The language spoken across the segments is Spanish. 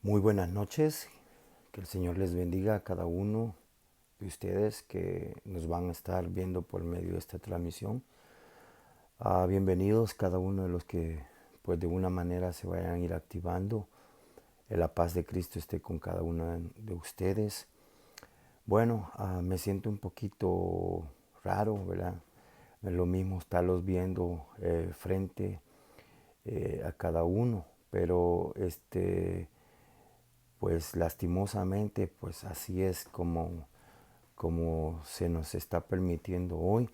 Muy buenas noches, que el Señor les bendiga a cada uno de ustedes que nos van a estar viendo por medio de esta transmisión. Bienvenidos cada uno de los que pues de una manera se vayan a ir activando. La paz de Cristo esté con cada uno de ustedes. Bueno, me siento un poquito raro, ¿verdad? No es lo mismo estarlos viendo frente a cada uno, pero pues lastimosamente, pues así es como se nos está permitiendo hoy.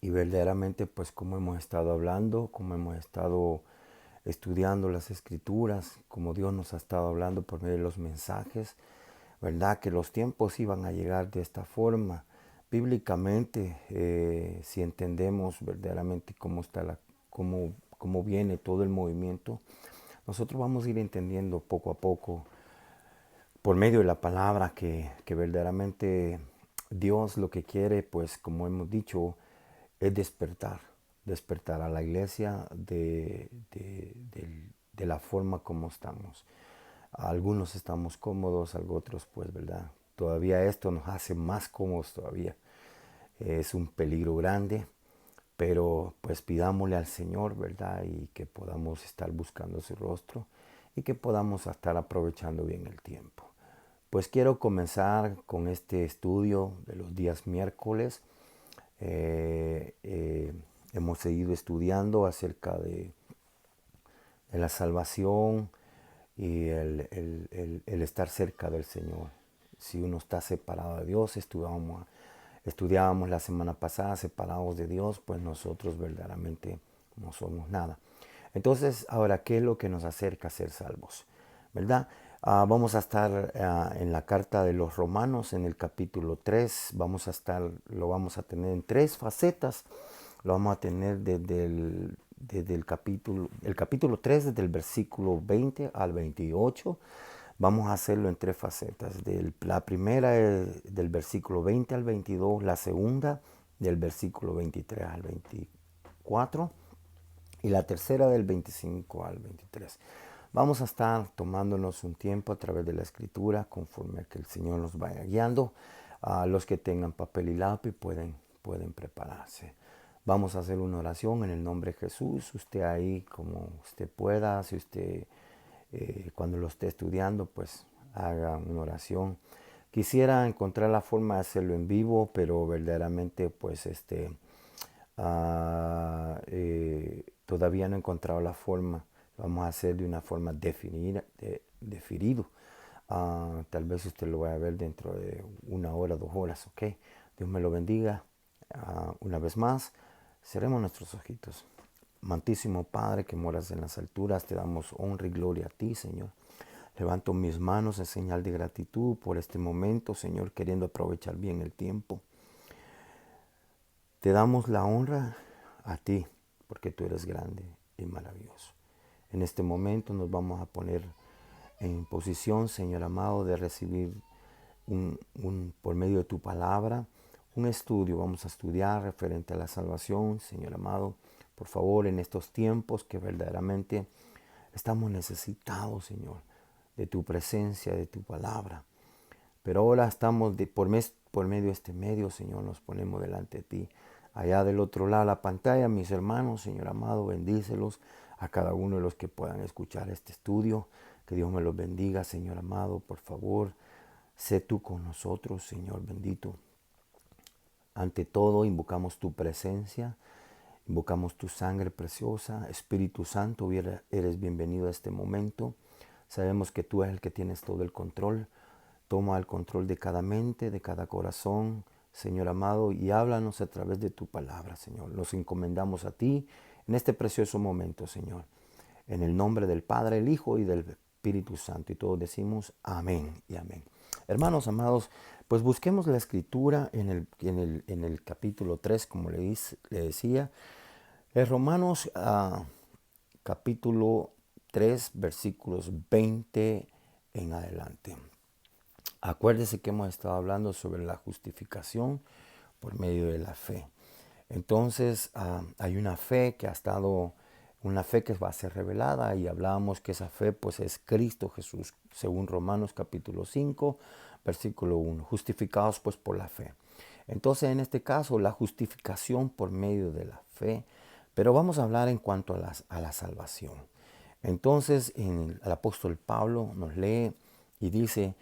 Y verdaderamente, pues como hemos estado hablando, como hemos estado estudiando las escrituras, como Dios nos ha estado hablando por medio de los mensajes, ¿verdad? Que los tiempos iban a llegar de esta forma. Bíblicamente, si entendemos verdaderamente cómo viene todo el movimiento, nosotros vamos a ir entendiendo poco a poco por medio de la palabra que verdaderamente Dios lo que quiere, pues como hemos dicho, es despertar a la iglesia de la forma como estamos. Algunos estamos cómodos, otros pues, ¿verdad? Todavía esto nos hace más cómodos todavía. Es un peligro grande, pero pues pidámosle al Señor, ¿verdad? Y que podamos estar buscando su rostro y que podamos estar aprovechando bien el tiempo. Pues quiero comenzar con este estudio de los días miércoles. Hemos seguido estudiando acerca de la salvación y el estar cerca del Señor. Si uno está separado de Dios, estudiábamos la semana pasada separados de Dios, pues nosotros verdaderamente no somos nada. Entonces, ahora, ¿qué es lo que nos acerca a ser salvos? ¿Verdad? Vamos a estar en la carta de los Romanos, en el capítulo 3. Lo vamos a tener en tres facetas. Lo vamos a tener desde el capítulo 3, desde el versículo 20 al 28. Vamos a hacerlo en tres facetas. La primera es del versículo 20 al 22, la segunda del versículo 23 al 24 y la tercera del 25 al 23. Vamos a estar tomándonos un tiempo a través de la escritura conforme a que el Señor nos vaya guiando. A los que tengan papel y lápiz pueden prepararse. Vamos a hacer una oración en el nombre de Jesús. Usted ahí como usted pueda, si usted cuando lo esté estudiando, pues haga una oración. Quisiera encontrar la forma de hacerlo en vivo, pero verdaderamente pues todavía no he encontrado la forma. Lo vamos a hacer de una forma definido. Tal vez usted lo vaya a ver dentro de una hora, 2 horas, ¿ok? Dios me lo bendiga. Una vez más, cerremos nuestros ojitos. Amantísimo Padre que moras en las alturas, te damos honra y gloria a ti, Señor. Levanto mis manos en señal de gratitud por este momento, Señor, queriendo aprovechar bien el tiempo. Te damos la honra a ti, porque tú eres grande y maravilloso. En este momento nos vamos a poner en posición, Señor amado, de recibir por medio de tu palabra, un estudio. Vamos a estudiar referente a la salvación, Señor amado. Por favor, en estos tiempos que verdaderamente estamos necesitados, Señor, de tu presencia, de tu palabra. Pero ahora estamos por medio de este medio, Señor, nos ponemos delante de ti. Allá del otro lado de la pantalla, mis hermanos, Señor amado, bendícelos a cada uno de los que puedan escuchar este estudio. Que Dios me los bendiga, Señor amado, por favor. Sé tú con nosotros, Señor bendito. Ante todo, invocamos tu presencia, invocamos tu sangre preciosa. Espíritu Santo, eres bienvenido a este momento. Sabemos que tú eres el que tienes todo el control. Toma el control de cada mente, de cada corazón, Señor amado, y háblanos a través de tu palabra, Señor. Nos encomendamos a ti en este precioso momento, Señor. En el nombre del Padre, el Hijo y del Espíritu Santo. Y todos decimos amén y amén. Hermanos amados, pues busquemos la escritura en el capítulo 3, como le decía. Romanos capítulo 3, versículos 20 en adelante. Acuérdese que hemos estado hablando sobre la justificación por medio de la fe. Entonces hay una fe que ha estado una fe que va a ser revelada, y hablábamos que esa fe pues es Cristo Jesús, según Romanos capítulo 5, versículo 1, justificados pues por la fe. Entonces en este caso la justificación por medio de la fe, pero vamos a hablar en cuanto a la salvación. Entonces el apóstol Pablo nos lee y dice: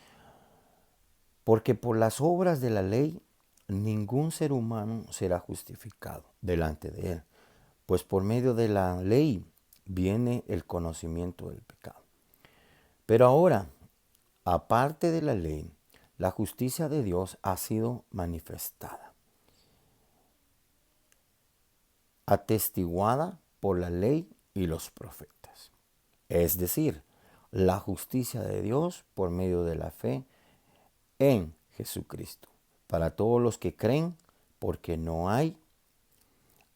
porque por las obras de la ley ningún ser humano será justificado delante de él, pues por medio de la ley viene el conocimiento del pecado. Pero ahora, aparte de la ley, la justicia de Dios ha sido manifestada, atestiguada por la ley y los profetas. Es decir, la justicia de Dios por medio de la fe en Jesucristo, para todos los que creen, porque no hay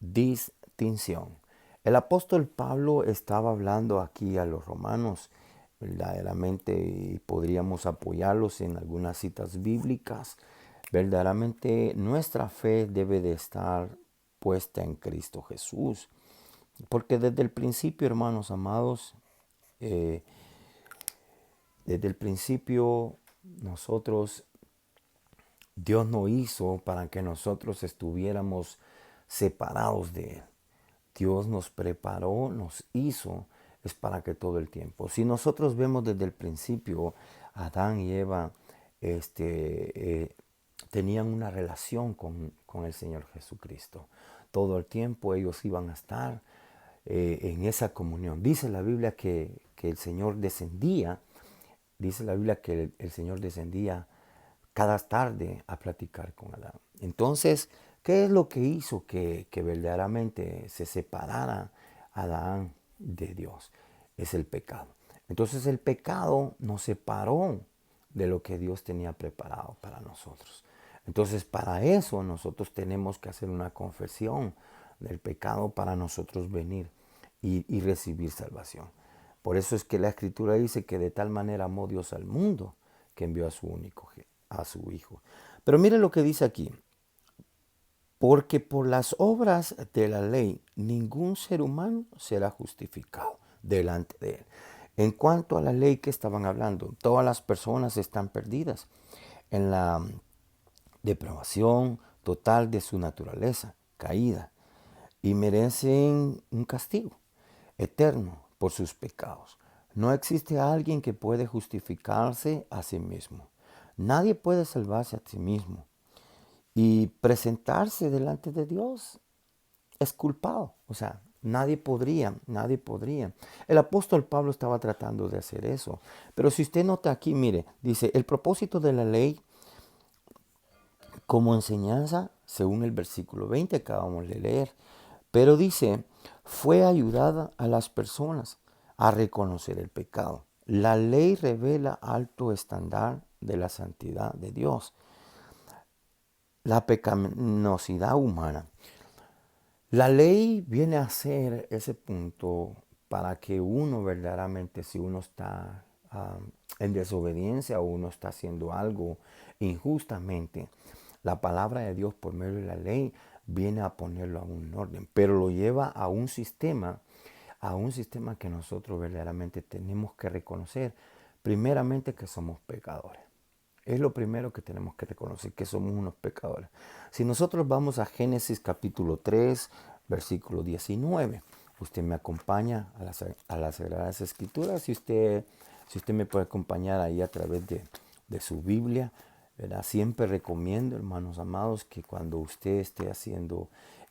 distinción. El apóstol Pablo estaba hablando aquí a los romanos, verdaderamente podríamos apoyarlos en algunas citas bíblicas. Verdaderamente nuestra fe debe de estar puesta en Cristo Jesús, porque desde el principio, hermanos amados, desde el principio nosotros, Dios no hizo para que nosotros estuviéramos separados de Él. Dios nos preparó, nos hizo, es para que todo el tiempo. Si nosotros vemos desde el principio, Adán y Eva tenían una relación con el Señor Jesucristo. Todo el tiempo ellos iban a estar en esa comunión. Dice la Biblia que el Señor descendía, dice la Biblia que el Señor descendía cada tarde a platicar con Adán. Entonces, ¿qué es lo que hizo que verdaderamente se separara Adán de Dios? Es el pecado. Entonces el pecado nos separó de lo que Dios tenía preparado para nosotros. Entonces para eso nosotros tenemos que hacer una confesión del pecado para nosotros venir y recibir salvación. Por eso es que la Escritura dice que de tal manera amó Dios al mundo que envió a su Hijo. Pero mire lo que dice aquí: porque por las obras de la ley ningún ser humano será justificado delante de él. En cuanto a la ley que estaban hablando, todas las personas están perdidas en la depravación total de su naturaleza caída y merecen un castigo eterno por sus pecados. No existe alguien que puede justificarse a sí mismo. Nadie puede salvarse a sí mismo. Y presentarse delante de Dios es culpado. O sea, nadie podría. El apóstol Pablo estaba tratando de hacer eso. Pero si usted nota aquí, mire, dice, el propósito de la ley como enseñanza, según el versículo 20 que acabamos de leer, pero dice, fue ayudada a las personas a reconocer el pecado. La ley revela alto estándar de la santidad de Dios, la pecaminosidad humana. La ley viene a ser ese punto para que uno verdaderamente, si uno está en desobediencia o uno está haciendo algo injustamente, la palabra de Dios por medio de la ley viene a ponerlo a un orden, pero lo lleva a un sistema que nosotros verdaderamente tenemos que reconocer, primeramente que somos pecadores. Es lo primero que tenemos que reconocer, que somos unos pecadores. Si nosotros vamos a Génesis capítulo 3, versículo 19, usted me acompaña a las Sagradas Escrituras. Si usted me puede acompañar ahí a través de su Biblia, ¿verdad? Siempre recomiendo, hermanos amados, que cuando usted esté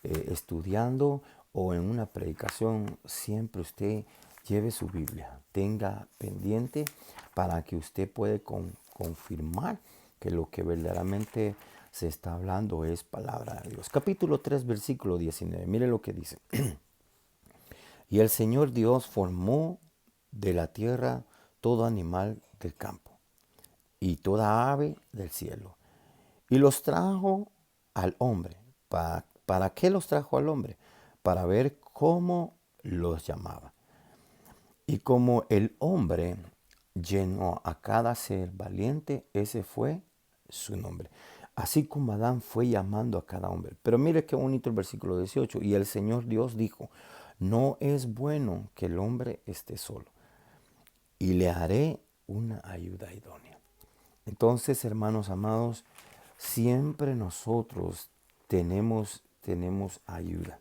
estudiando o en una predicación, siempre usted lleve su Biblia, tenga pendiente para que usted pueda confirmar que lo que verdaderamente se está hablando es palabra de Dios. Capítulo 3, versículo 19. Mire lo que dice. Y el Señor Dios formó de la tierra todo animal del campo y toda ave del cielo, y los trajo al hombre. ¿Para qué los trajo al hombre? Para ver cómo los llamaba. Y como el hombre llenó a cada ser valiente, ese fue su nombre. Así como Adán fue llamando a cada hombre. Pero mire qué bonito el versículo 18. Y el Señor Dios dijo, No es bueno que el hombre esté solo. Y le haré una ayuda idónea. Entonces, hermanos amados, siempre nosotros tenemos ayuda.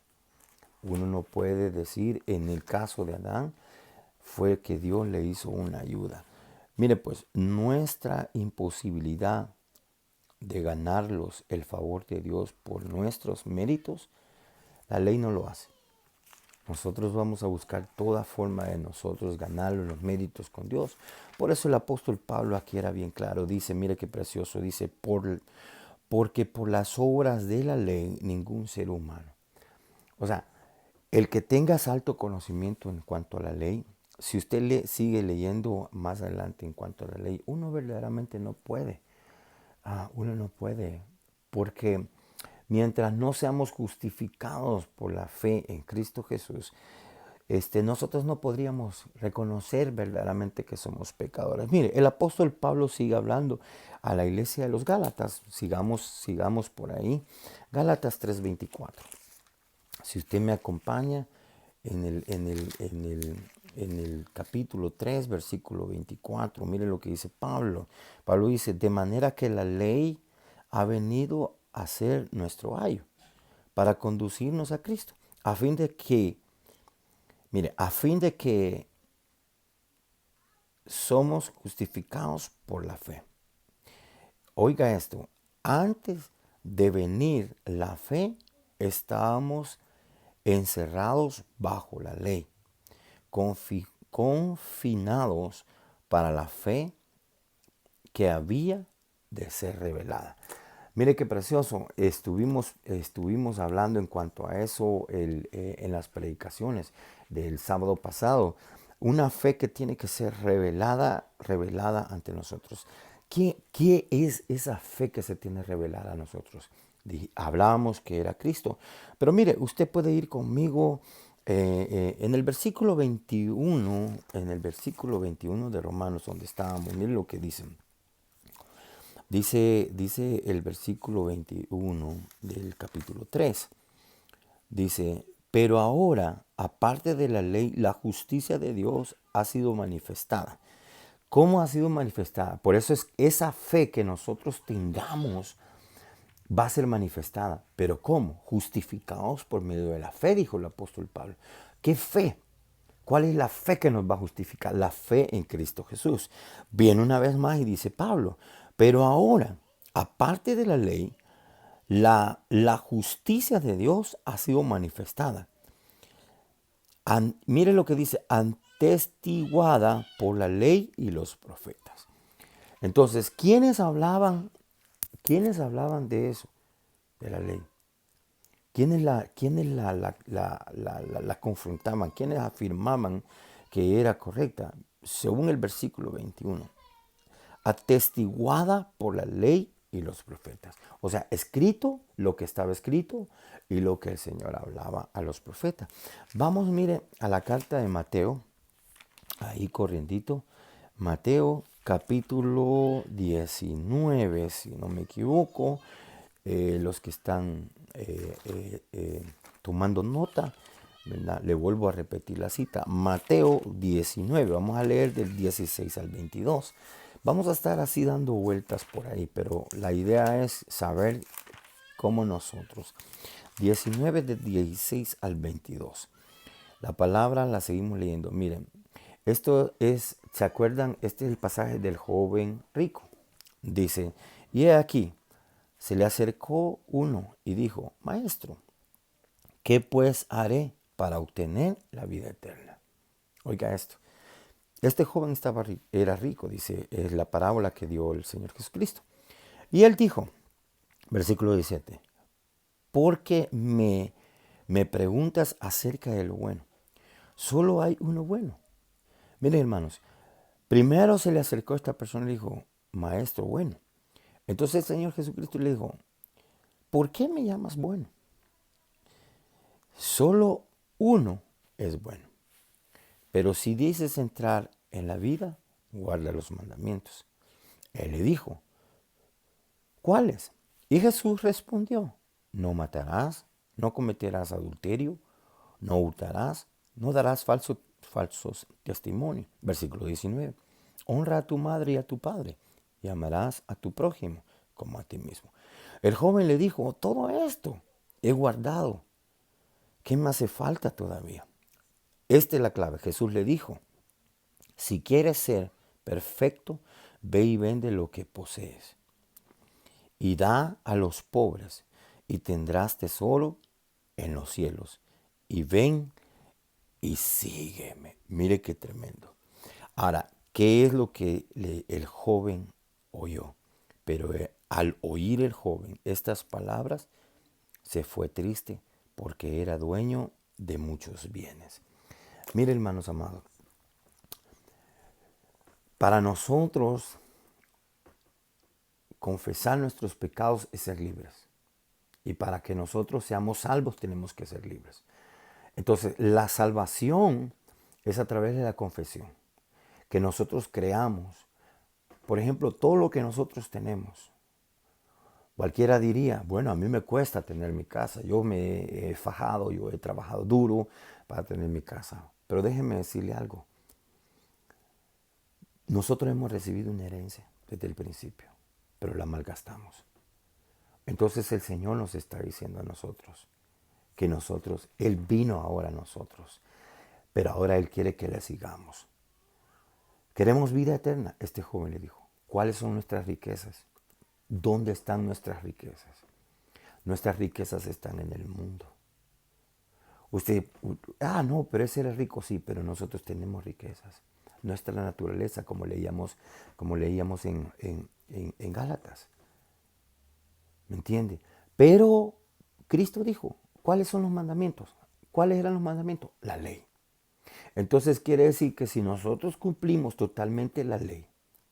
Uno no puede decir, en el caso de Adán, fue que Dios le hizo una ayuda. Mire pues, nuestra imposibilidad de ganarlos el favor de Dios por nuestros méritos, la ley no lo hace. Nosotros vamos a buscar toda forma de nosotros ganar los méritos con Dios. Por eso el apóstol Pablo aquí era bien claro. Dice, mire qué precioso, dice, porque por las obras de la ley ningún ser humano. O sea, el que tengas alto conocimiento en cuanto a la ley, si usted sigue leyendo más adelante en cuanto a la ley, uno verdaderamente no puede. Uno no puede, porque mientras no seamos justificados por la fe en Cristo Jesús, nosotros no podríamos reconocer verdaderamente que somos pecadores. Mire, el apóstol Pablo sigue hablando a la iglesia de los Gálatas. Sigamos por ahí. Gálatas 3:24. Si usted me acompaña en el capítulo 3, versículo 24, mire lo que dice Pablo. Pablo dice, de manera que la ley ha venido a ser nuestro ayo para conducirnos a Cristo, a fin de que somos justificados por la fe. Oiga esto, antes de venir la fe, estábamos encerrados bajo la ley, confinados para la fe que había de ser revelada. Mire qué precioso, estuvimos hablando en cuanto a eso en las predicaciones del sábado pasado. Una fe que tiene que ser revelada ante nosotros. ¿Qué es esa fe que se tiene revelada a nosotros? Hablábamos que era Cristo. Pero mire, usted puede ir conmigo en el versículo 21, de Romanos, donde estábamos. Mire lo que dicen. Dice el versículo 21 del capítulo 3. Dice, pero ahora, aparte de la ley, la justicia de Dios ha sido manifestada. ¿Cómo ha sido manifestada? Por eso es esa fe que nosotros tengamos va a ser manifestada. ¿Pero cómo? Justificados por medio de la fe, dijo el apóstol Pablo. ¿Qué fe? ¿Cuál es la fe que nos va a justificar? La fe en Cristo Jesús. Viene una vez más y dice Pablo, pero ahora, aparte de la ley, la justicia de Dios ha sido manifestada. Mire lo que dice, atestiguada por la ley y los profetas. Entonces, ¿quiénes hablaban de eso? De la ley. ¿Quiénes la confrontaban? ¿Quiénes afirmaban que era correcta? Según el versículo 21. Atestiguada por la ley y los profetas. O sea, escrito lo que estaba escrito y lo que el Señor hablaba a los profetas. Vamos, mire, a la carta de Mateo, ahí corriendito. Mateo capítulo 19, si no me equivoco. Los que están tomando nota, ¿verdad? Le vuelvo a repetir la cita. Mateo 19, vamos a leer del 16 al 22. Vamos a estar así dando vueltas por ahí, pero la idea es saber cómo nosotros. 19 del 16 al 22. La palabra la seguimos leyendo. Miren, esto es, ¿se acuerdan? Este es el pasaje del joven rico. Dice, y he aquí, se le acercó uno y dijo, Maestro, ¿qué pues haré para obtener la vida eterna? Oiga esto. Este joven era rico, dice, es la parábola que dio el Señor Jesucristo. Y él dijo, versículo 17, porque me preguntas acerca de lo bueno. Solo hay uno bueno. Miren, hermanos, primero se le acercó a esta persona y le dijo, Maestro bueno. Entonces el Señor Jesucristo le dijo, ¿por qué me llamas bueno? Solo uno es bueno. Pero si dices entrar en la vida, guarda los mandamientos. Él le dijo, ¿cuáles? Y Jesús respondió, no matarás, no cometerás adulterio, no hurtarás, no darás falsos testimonios. Versículo 19. Honra a tu madre y a tu padre, y amarás a tu prójimo como a ti mismo. El joven le dijo, todo esto he guardado. ¿Qué me hace falta todavía? Esta es la clave. Jesús le dijo, si quieres ser perfecto, ve y vende lo que posees y da a los pobres y tendrás tesoro en los cielos. Y ven y sígueme. Mire qué tremendo. Ahora, ¿qué es lo que el joven oyó? Pero al oír el joven estas palabras, se fue triste porque era dueño de muchos bienes. Mire, hermanos amados, para nosotros confesar nuestros pecados es ser libres. Y para que nosotros seamos salvos tenemos que ser libres. Entonces, la salvación es a través de la confesión. Que nosotros creamos, por ejemplo, todo lo que nosotros tenemos. Cualquiera diría, bueno, a mí me cuesta tener mi casa. Yo me he fajado, yo he trabajado duro para tener mi casa. Pero déjenme decirle algo. Nosotros hemos recibido una herencia desde el principio, pero la malgastamos. Entonces el Señor nos está diciendo a nosotros que Él vino ahora a nosotros, pero ahora Él quiere que le sigamos. Queremos vida eterna. Este joven le dijo, ¿cuáles son nuestras riquezas? ¿Dónde están nuestras riquezas? Nuestras riquezas están en el mundo. Usted, no, pero ese era rico, sí, pero nosotros tenemos riquezas. Nuestra naturaleza, como leíamos en Gálatas. ¿Me entiende? Pero Cristo dijo, ¿cuáles son los mandamientos? ¿Cuáles eran los mandamientos? La ley. Entonces quiere decir que si nosotros cumplimos totalmente la ley,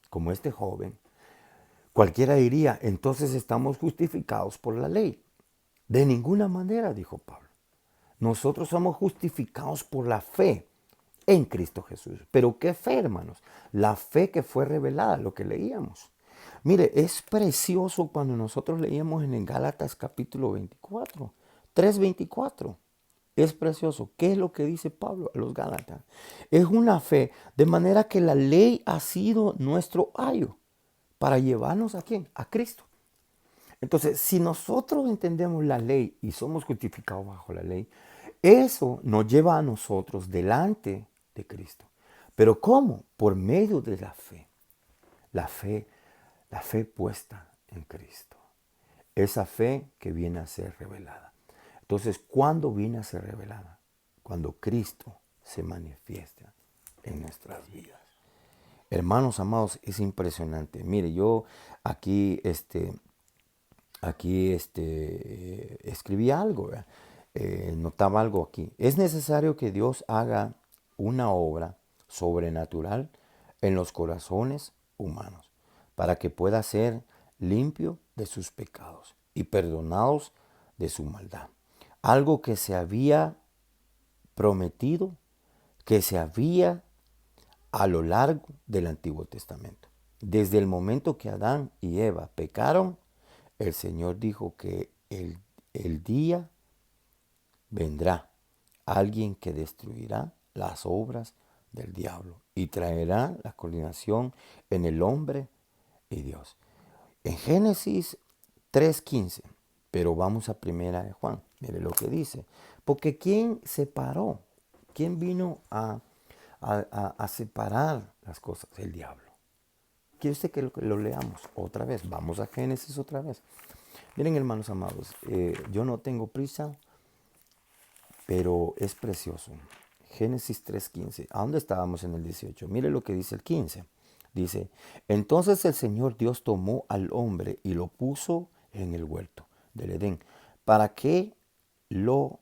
como este joven, cualquiera diría, entonces estamos justificados por la ley. De ninguna manera, dijo Pablo. Nosotros somos justificados por la fe en Cristo Jesús. ¿Pero qué fe, hermanos? La fe que fue revelada, lo que leíamos. Mire, es precioso cuando nosotros leíamos en Gálatas capítulo 24, 3:24. Es precioso. ¿Qué es lo que dice Pablo a los Gálatas? Es una fe de manera que la ley ha sido nuestro ayo para llevarnos ¿a quién? A Cristo. Entonces, si nosotros entendemos la ley y somos justificados bajo la ley, eso nos lleva a nosotros delante de Cristo. ¿Pero cómo? Por medio de la fe. La fe puesta en Cristo. Esa fe que viene a ser revelada. Entonces, ¿cuándo viene a ser revelada? Cuando Cristo se manifiesta en nuestras vidas. Hermanos amados, es impresionante. Mire, yo aquí escribí algo, notaba algo aquí. Es necesario que Dios haga una obra sobrenatural en los corazones humanos para que pueda ser limpio de sus pecados y perdonados de su maldad. Algo que se había prometido, que se había a lo largo del Antiguo Testamento. Desde el momento que Adán y Eva pecaron, el Señor dijo que el día vendrá alguien que destruirá las obras del diablo y traerá la coordinación en el hombre y Dios. En Génesis 3:15, pero vamos a primera de Juan, mire lo que dice. Porque ¿quién separó? ¿Quién vino a separar las cosas? El diablo. ¿Quiere usted que lo leamos otra vez? Vamos a Génesis otra vez. Miren, hermanos amados, yo no tengo prisa, pero es precioso. Génesis 3:15. ¿A dónde estábamos en el 18? Mire lo que dice el 15. Dice, entonces el Señor Dios tomó al hombre y lo puso en el huerto del Edén para que lo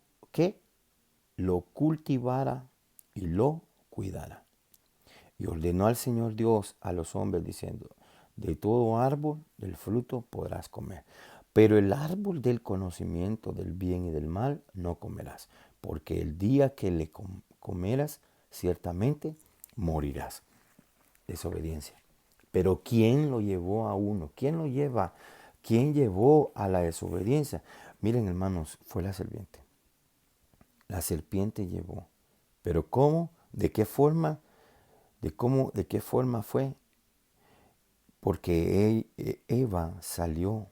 cultivara y lo cuidara. Y ordenó al Señor Dios a los hombres diciendo, de todo árbol del fruto podrás comer, pero el árbol del conocimiento del bien y del mal no comerás, porque el día que le comerás, ciertamente morirás. Desobediencia. Pero ¿quién lo llevó a uno? ¿Quién lo lleva? ¿Quién llevó a la desobediencia? Miren, hermanos, fue la serpiente. la serpiente llevó. Pero ¿cómo? ¿De qué forma? ¿De qué forma fue? Porque Eva salió.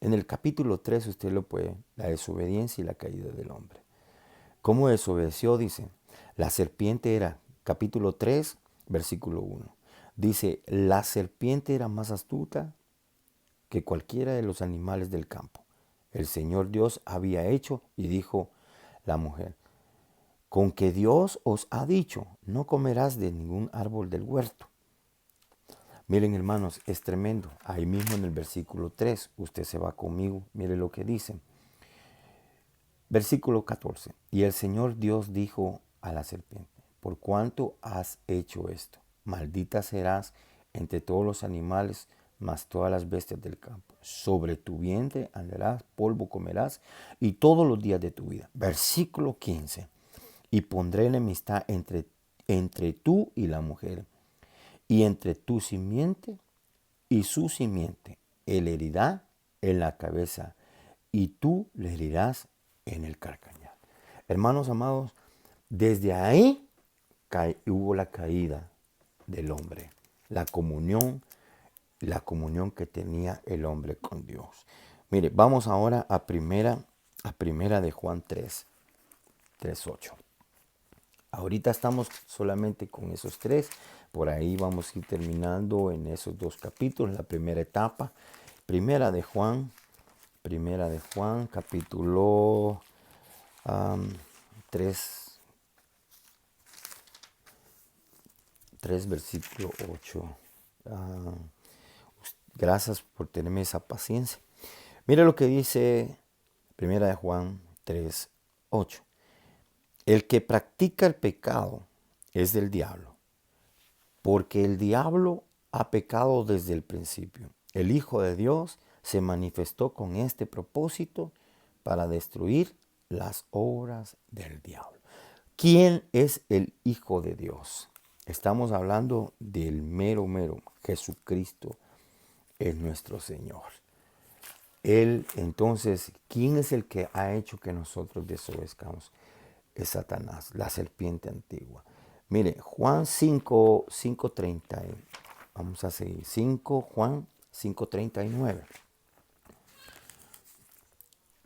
En el capítulo 3 usted lo puede, la desobediencia y la caída del hombre. ¿Cómo desobedeció? Dice, la serpiente era, capítulo 3, versículo 1. Dice, la serpiente era más astuta que cualquiera de los animales del campo. El Señor Dios había hecho y dijo la mujer, con que Dios os ha dicho, no comerás de ningún árbol del huerto. Miren hermanos, es tremendo. Ahí mismo en el versículo 3, usted se va conmigo, mire lo que dice. Versículo 14. Y el Señor Dios dijo a la serpiente, por cuanto has hecho esto, maldita serás entre todos los animales, más todas las bestias del campo. Sobre tu vientre andarás, polvo comerás, y todos los días de tu vida. Versículo 15. Y pondré enemistad entre tú y la mujer, y entre tu simiente y su simiente. Él herirá en la cabeza, y tú le herirás en el carcañal. Hermanos amados, desde ahí hubo la caída del hombre, la comunión que tenía el hombre con Dios. Mire, vamos ahora a primera de Juan 3:8. Ahorita estamos solamente con esos tres. Por ahí vamos a ir terminando en esos dos capítulos, la primera etapa. Primera de Juan, capítulo 3, versículo 8. Gracias por tenerme esa paciencia. Mira lo que dice Primera de Juan 3:8. El que practica el pecado es del diablo, porque el diablo ha pecado desde el principio. El Hijo de Dios se manifestó con este propósito para destruir las obras del diablo. ¿Quién es el Hijo de Dios? Estamos hablando del mero, Jesucristo es nuestro Señor. Él, entonces, ¿quién es el que ha hecho que nosotros desobedezcamos? Es Satanás, la serpiente antigua. Mire, Juan 5:30. Vamos a seguir. Juan 5:39.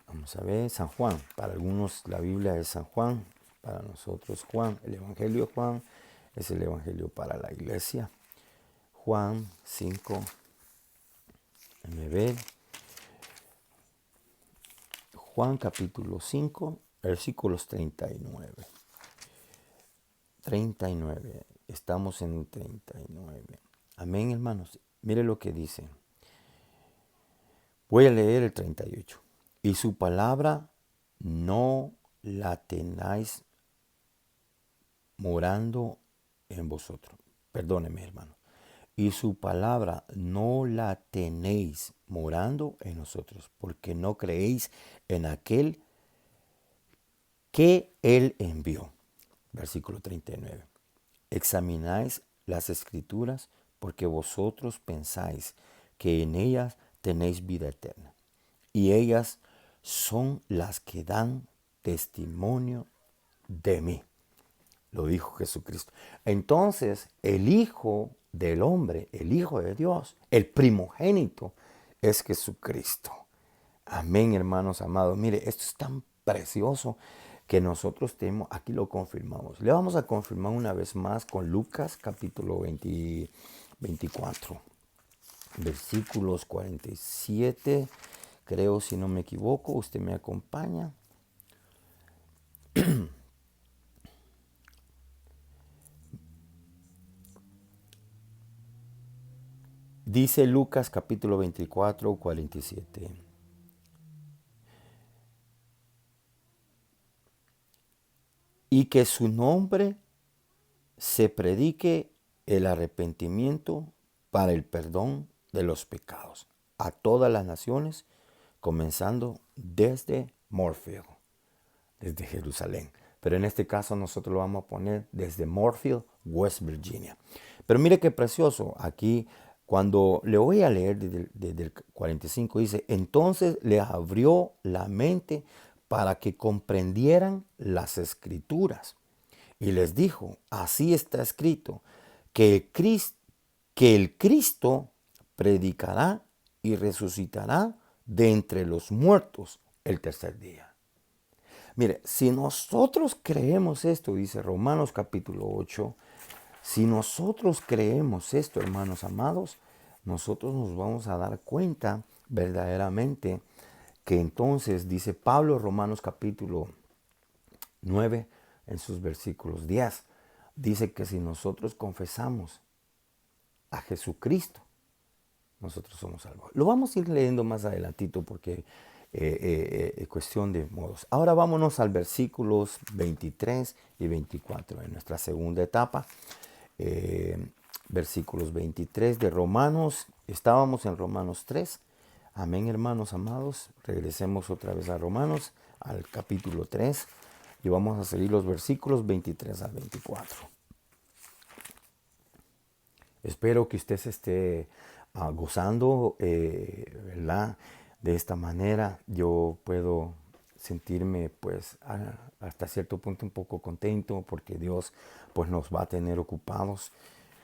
Vamos a ver, San Juan. Para algunos la Biblia es San Juan. Para nosotros Juan. El Evangelio de Juan es el Evangelio para la iglesia. Juan 5. Déjame ver. Juan capítulo 5, versículos 39. 39. Estamos en 39. Amén, hermanos. Mire lo que dice. Voy a leer el 38. Y su palabra no la tenáis morando en vosotros. Perdóneme, hermano. Y su palabra no la tenéis morando en nosotros, porque no creéis en aquel que él envió. Versículo 39. Examináis las escrituras porque vosotros pensáis que en ellas tenéis vida eterna. Y ellas son las que dan testimonio de mí. Lo dijo Jesucristo. Entonces, el Hijo del hombre, el Hijo de Dios, el primogénito, es Jesucristo. Amén, hermanos amados. Mire, esto es tan precioso que nosotros tenemos, aquí lo confirmamos. Le vamos a confirmar una vez más con Lucas capítulo 24, versículos 47, creo si no me equivoco, usted me acompaña. Dice Lucas capítulo 24, 47. Y que su nombre se predique el arrepentimiento para el perdón de los pecados a todas las naciones, comenzando desde Moorefield, desde Jerusalén. Pero en este caso nosotros lo vamos a poner desde Moorefield, West Virginia. Pero mire qué precioso. Aquí, cuando le voy a leer desde el 45, dice, entonces le abrió la mente para que comprendieran las Escrituras. Y les dijo, así está escrito, que el Cristo predicará y resucitará de entre los muertos el tercer día. Mire, si nosotros creemos esto, dice Romanos capítulo 8, si nosotros creemos esto, hermanos amados, nosotros nos vamos a dar cuenta verdaderamente que entonces, dice Pablo, Romanos capítulo 9, en sus versículos 10, dice que si nosotros confesamos a Jesucristo, nosotros somos salvos. Lo vamos a ir leyendo más adelantito porque es cuestión de modos. Ahora vámonos al versículos 23 y 24 en nuestra segunda etapa. Versículos 23 de Romanos. Estábamos en Romanos 3. Amén, hermanos amados. Regresemos otra vez a Romanos, al capítulo 3. Y vamos a seguir los versículos 23 al 24. Espero que usted se esté gozando, ¿verdad? De esta manera yo puedo sentirme pues hasta cierto punto un poco contento porque Dios pues nos va a tener ocupados,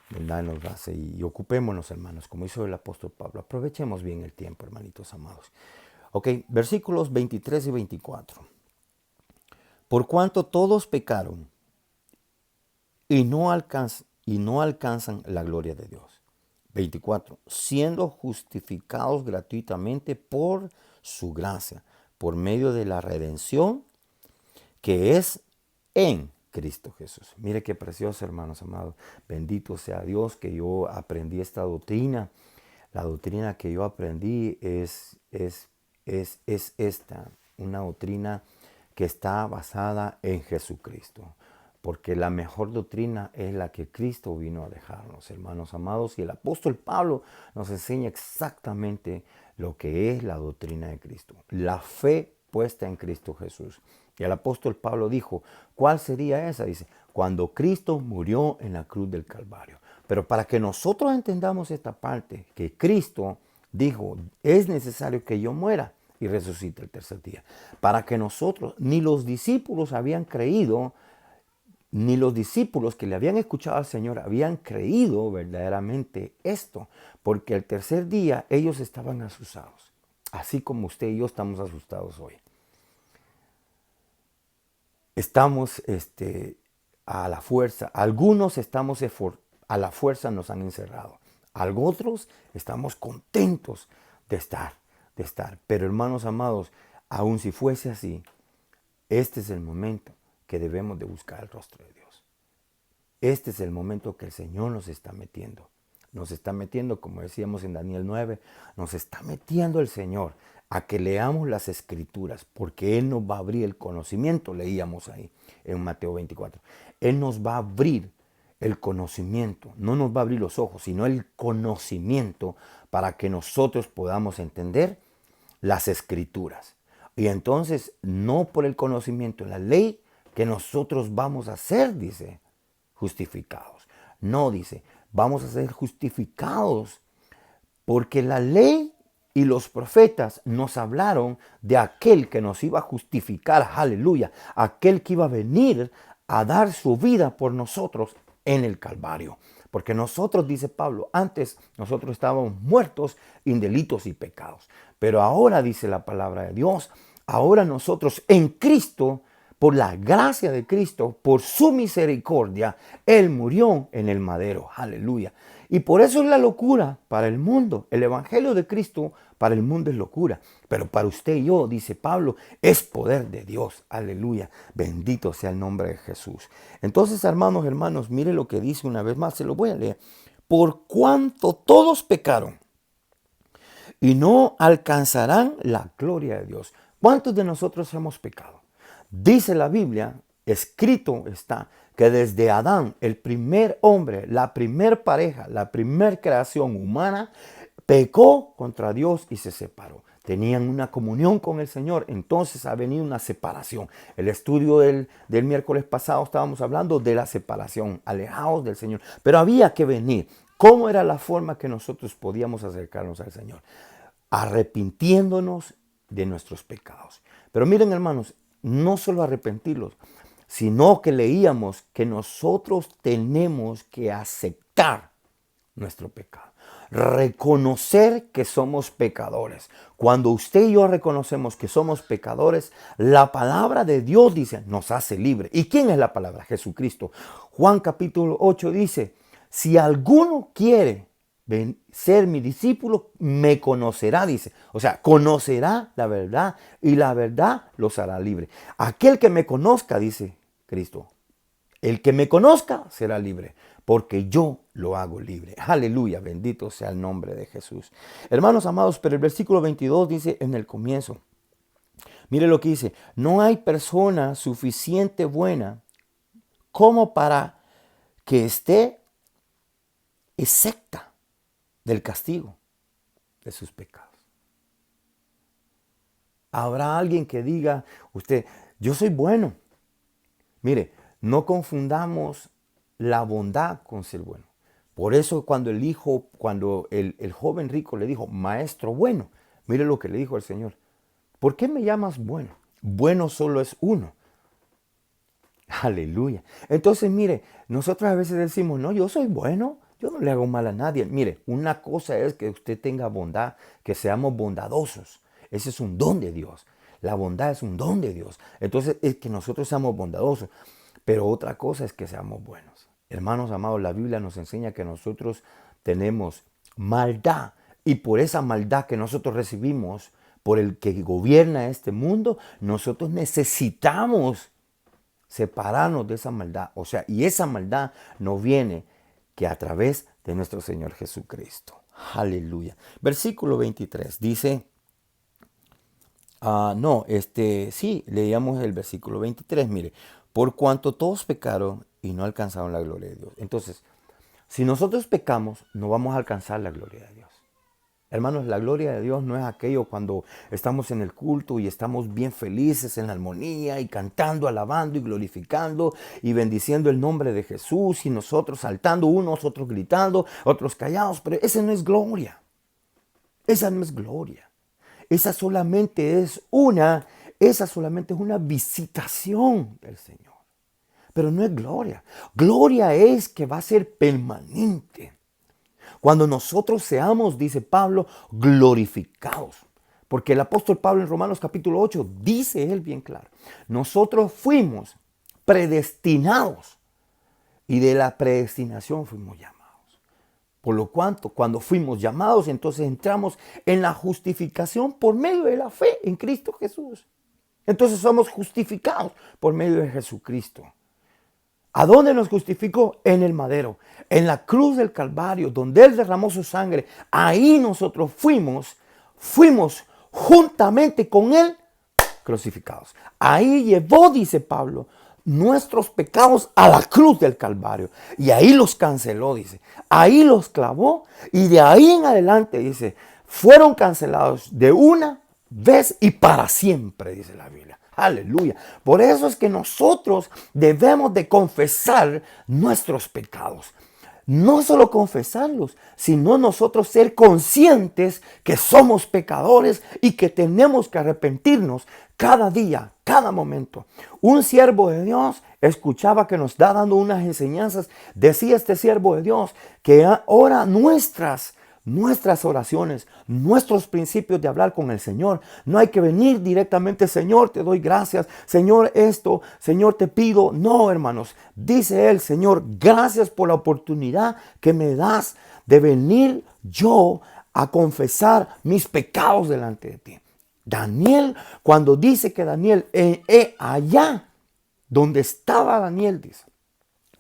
¿verdad? Nos va a hacer, y ocupémonos, hermanos, como hizo el apóstol Pablo. Aprovechemos bien el tiempo, hermanitos amados. Ok, versículos 23 y 24. Por cuanto todos pecaron y no alcanzan la gloria de Dios. 24. Siendo justificados gratuitamente por su gracia, por medio de la redención que es en Cristo Jesús. Mire qué precioso, hermanos amados. Bendito sea Dios que yo aprendí esta doctrina. La doctrina que yo aprendí es esta, una doctrina que está basada en Jesucristo. Porque la mejor doctrina es la que Cristo vino a dejarnos, hermanos amados. Y el apóstol Pablo nos enseña exactamente lo que es la doctrina de Cristo. La fe puesta en Cristo Jesús. Y el apóstol Pablo dijo, ¿cuál sería esa? Dice, cuando Cristo murió en la cruz del Calvario. Pero para que nosotros entendamos esta parte, que Cristo dijo, es necesario que yo muera y resucite el tercer día. Para que nosotros, ni los discípulos habían creído, ni los discípulos que le habían escuchado al Señor habían creído verdaderamente esto, porque el tercer día ellos estaban asustados, así como usted y yo estamos asustados hoy. Estamos a la fuerza, algunos estamos a la fuerza nos han encerrado, otros estamos contentos de estar. Pero hermanos amados, aun si fuese así, este es el momento que debemos de buscar el rostro de Dios. Este es el momento que el Señor nos está metiendo. Nos está metiendo, como decíamos en Daniel 9, nos está metiendo el Señor a que leamos las Escrituras, porque Él nos va a abrir el conocimiento, leíamos ahí en Mateo 24. Él nos va a abrir el conocimiento, no nos va a abrir los ojos, sino el conocimiento para que nosotros podamos entender las Escrituras. Y entonces, no por el conocimiento de la ley, que nosotros vamos a ser, dice, justificados. No, dice, vamos a ser justificados porque la ley y los profetas nos hablaron de aquel que nos iba a justificar, aleluya, aquel que iba a venir a dar su vida por nosotros en el Calvario. Porque nosotros, dice Pablo, antes nosotros estábamos muertos en delitos y pecados. Pero ahora, dice la palabra de Dios, ahora nosotros en Cristo, por la gracia de Cristo, por su misericordia, Él murió en el madero. Aleluya. Y por eso es la locura para el mundo. El evangelio de Cristo para el mundo es locura. Pero para usted y yo, dice Pablo, es poder de Dios. Aleluya. Bendito sea el nombre de Jesús. Entonces, hermanos, mire lo que dice una vez más. Se lo voy a leer. Por cuanto todos pecaron y no alcanzarán la gloria de Dios. ¿Cuántos de nosotros hemos pecado? Dice la Biblia, escrito está, que desde Adán, el primer hombre, la primer pareja, la primer creación humana, pecó contra Dios y se separó. Tenían una comunión con el Señor, entonces ha venido una separación. El estudio del miércoles pasado estábamos hablando de la separación, alejados del Señor. Pero había que venir. ¿Cómo era la forma que nosotros podíamos acercarnos al Señor? Arrepintiéndonos de nuestros pecados. Pero miren, hermanos, no solo arrepentirlos, sino que leíamos que nosotros tenemos que aceptar nuestro pecado. Reconocer que somos pecadores. Cuando usted y yo reconocemos que somos pecadores, la palabra de Dios dice, nos hace libre. ¿Y quién es la palabra? Jesucristo. Juan capítulo 8 dice, si alguno quiere ser mi discípulo, me conocerá, dice. O sea, conocerá la verdad y la verdad los hará libre. Aquel que me conozca, dice Cristo, el que me conozca será libre, porque yo lo hago libre. Aleluya, bendito sea el nombre de Jesús. Hermanos amados, pero el versículo 22 dice en el comienzo, mire lo que dice, no hay persona suficiente buena como para que esté exenta del castigo de sus pecados. Habrá alguien que diga, usted, yo soy bueno. Mire, no confundamos la bondad con ser bueno. Por eso cuando el joven rico le dijo, maestro bueno, mire lo que le dijo el Señor. ¿Por qué me llamas bueno? Bueno solo es uno. Aleluya. Entonces, mire, nosotros a veces decimos, no, yo soy bueno, yo no le hago mal a nadie. Mire, una cosa es que usted tenga bondad, que seamos bondadosos. Ese es un don de Dios. La bondad es un don de Dios. Entonces, es que nosotros seamos bondadosos. Pero otra cosa es que seamos buenos. Hermanos amados, la Biblia nos enseña que nosotros tenemos maldad. Y por esa maldad que nosotros recibimos, por el que gobierna este mundo, nosotros necesitamos separarnos de esa maldad. O sea, y esa maldad no viene que a través de nuestro Señor Jesucristo. Aleluya. Versículo 23 dice, leíamos el versículo 23, mire, por cuanto todos pecaron y no alcanzaron la gloria de Dios. Entonces, si nosotros pecamos, no vamos a alcanzar la gloria de Dios. Hermanos, la gloria de Dios no es aquello cuando estamos en el culto y estamos bien felices en la armonía y cantando, alabando y glorificando y bendiciendo el nombre de Jesús y nosotros saltando unos, otros gritando, otros callados. Pero esa no es gloria. Esa no es gloria. Esa solamente es una visitación del Señor. Pero no es gloria. Gloria es que va a ser permanente. Cuando nosotros seamos, dice Pablo, glorificados. Porque el apóstol Pablo en Romanos capítulo 8 dice él bien claro. Nosotros fuimos predestinados y de la predestinación fuimos llamados. Por lo cuanto, cuando fuimos llamados, entonces entramos en la justificación por medio de la fe en Cristo Jesús. Entonces somos justificados por medio de Jesucristo. ¿A dónde nos justificó? En el madero, en la cruz del Calvario, donde Él derramó su sangre. Ahí nosotros fuimos juntamente con Él crucificados. Ahí llevó, dice Pablo, nuestros pecados a la cruz del Calvario. Y ahí los canceló, dice. Ahí los clavó y de ahí en adelante, dice, fueron cancelados de una vez y para siempre, dice la Biblia. Aleluya. Por eso es que nosotros debemos de confesar nuestros pecados. No solo confesarlos, sino nosotros ser conscientes que somos pecadores y que tenemos que arrepentirnos cada día, cada momento. Un siervo de Dios escuchaba que nos está dando unas enseñanzas. Decía este siervo de Dios que ahora nuestras oraciones, nuestros principios de hablar con el Señor. No hay que venir directamente, Señor, te doy gracias, Señor, esto, Señor, te pido. No, hermanos, dice él, Señor, gracias por la oportunidad que me das de venir yo a confesar mis pecados delante de ti. Daniel, cuando dice que Daniel, allá donde estaba Daniel, dice,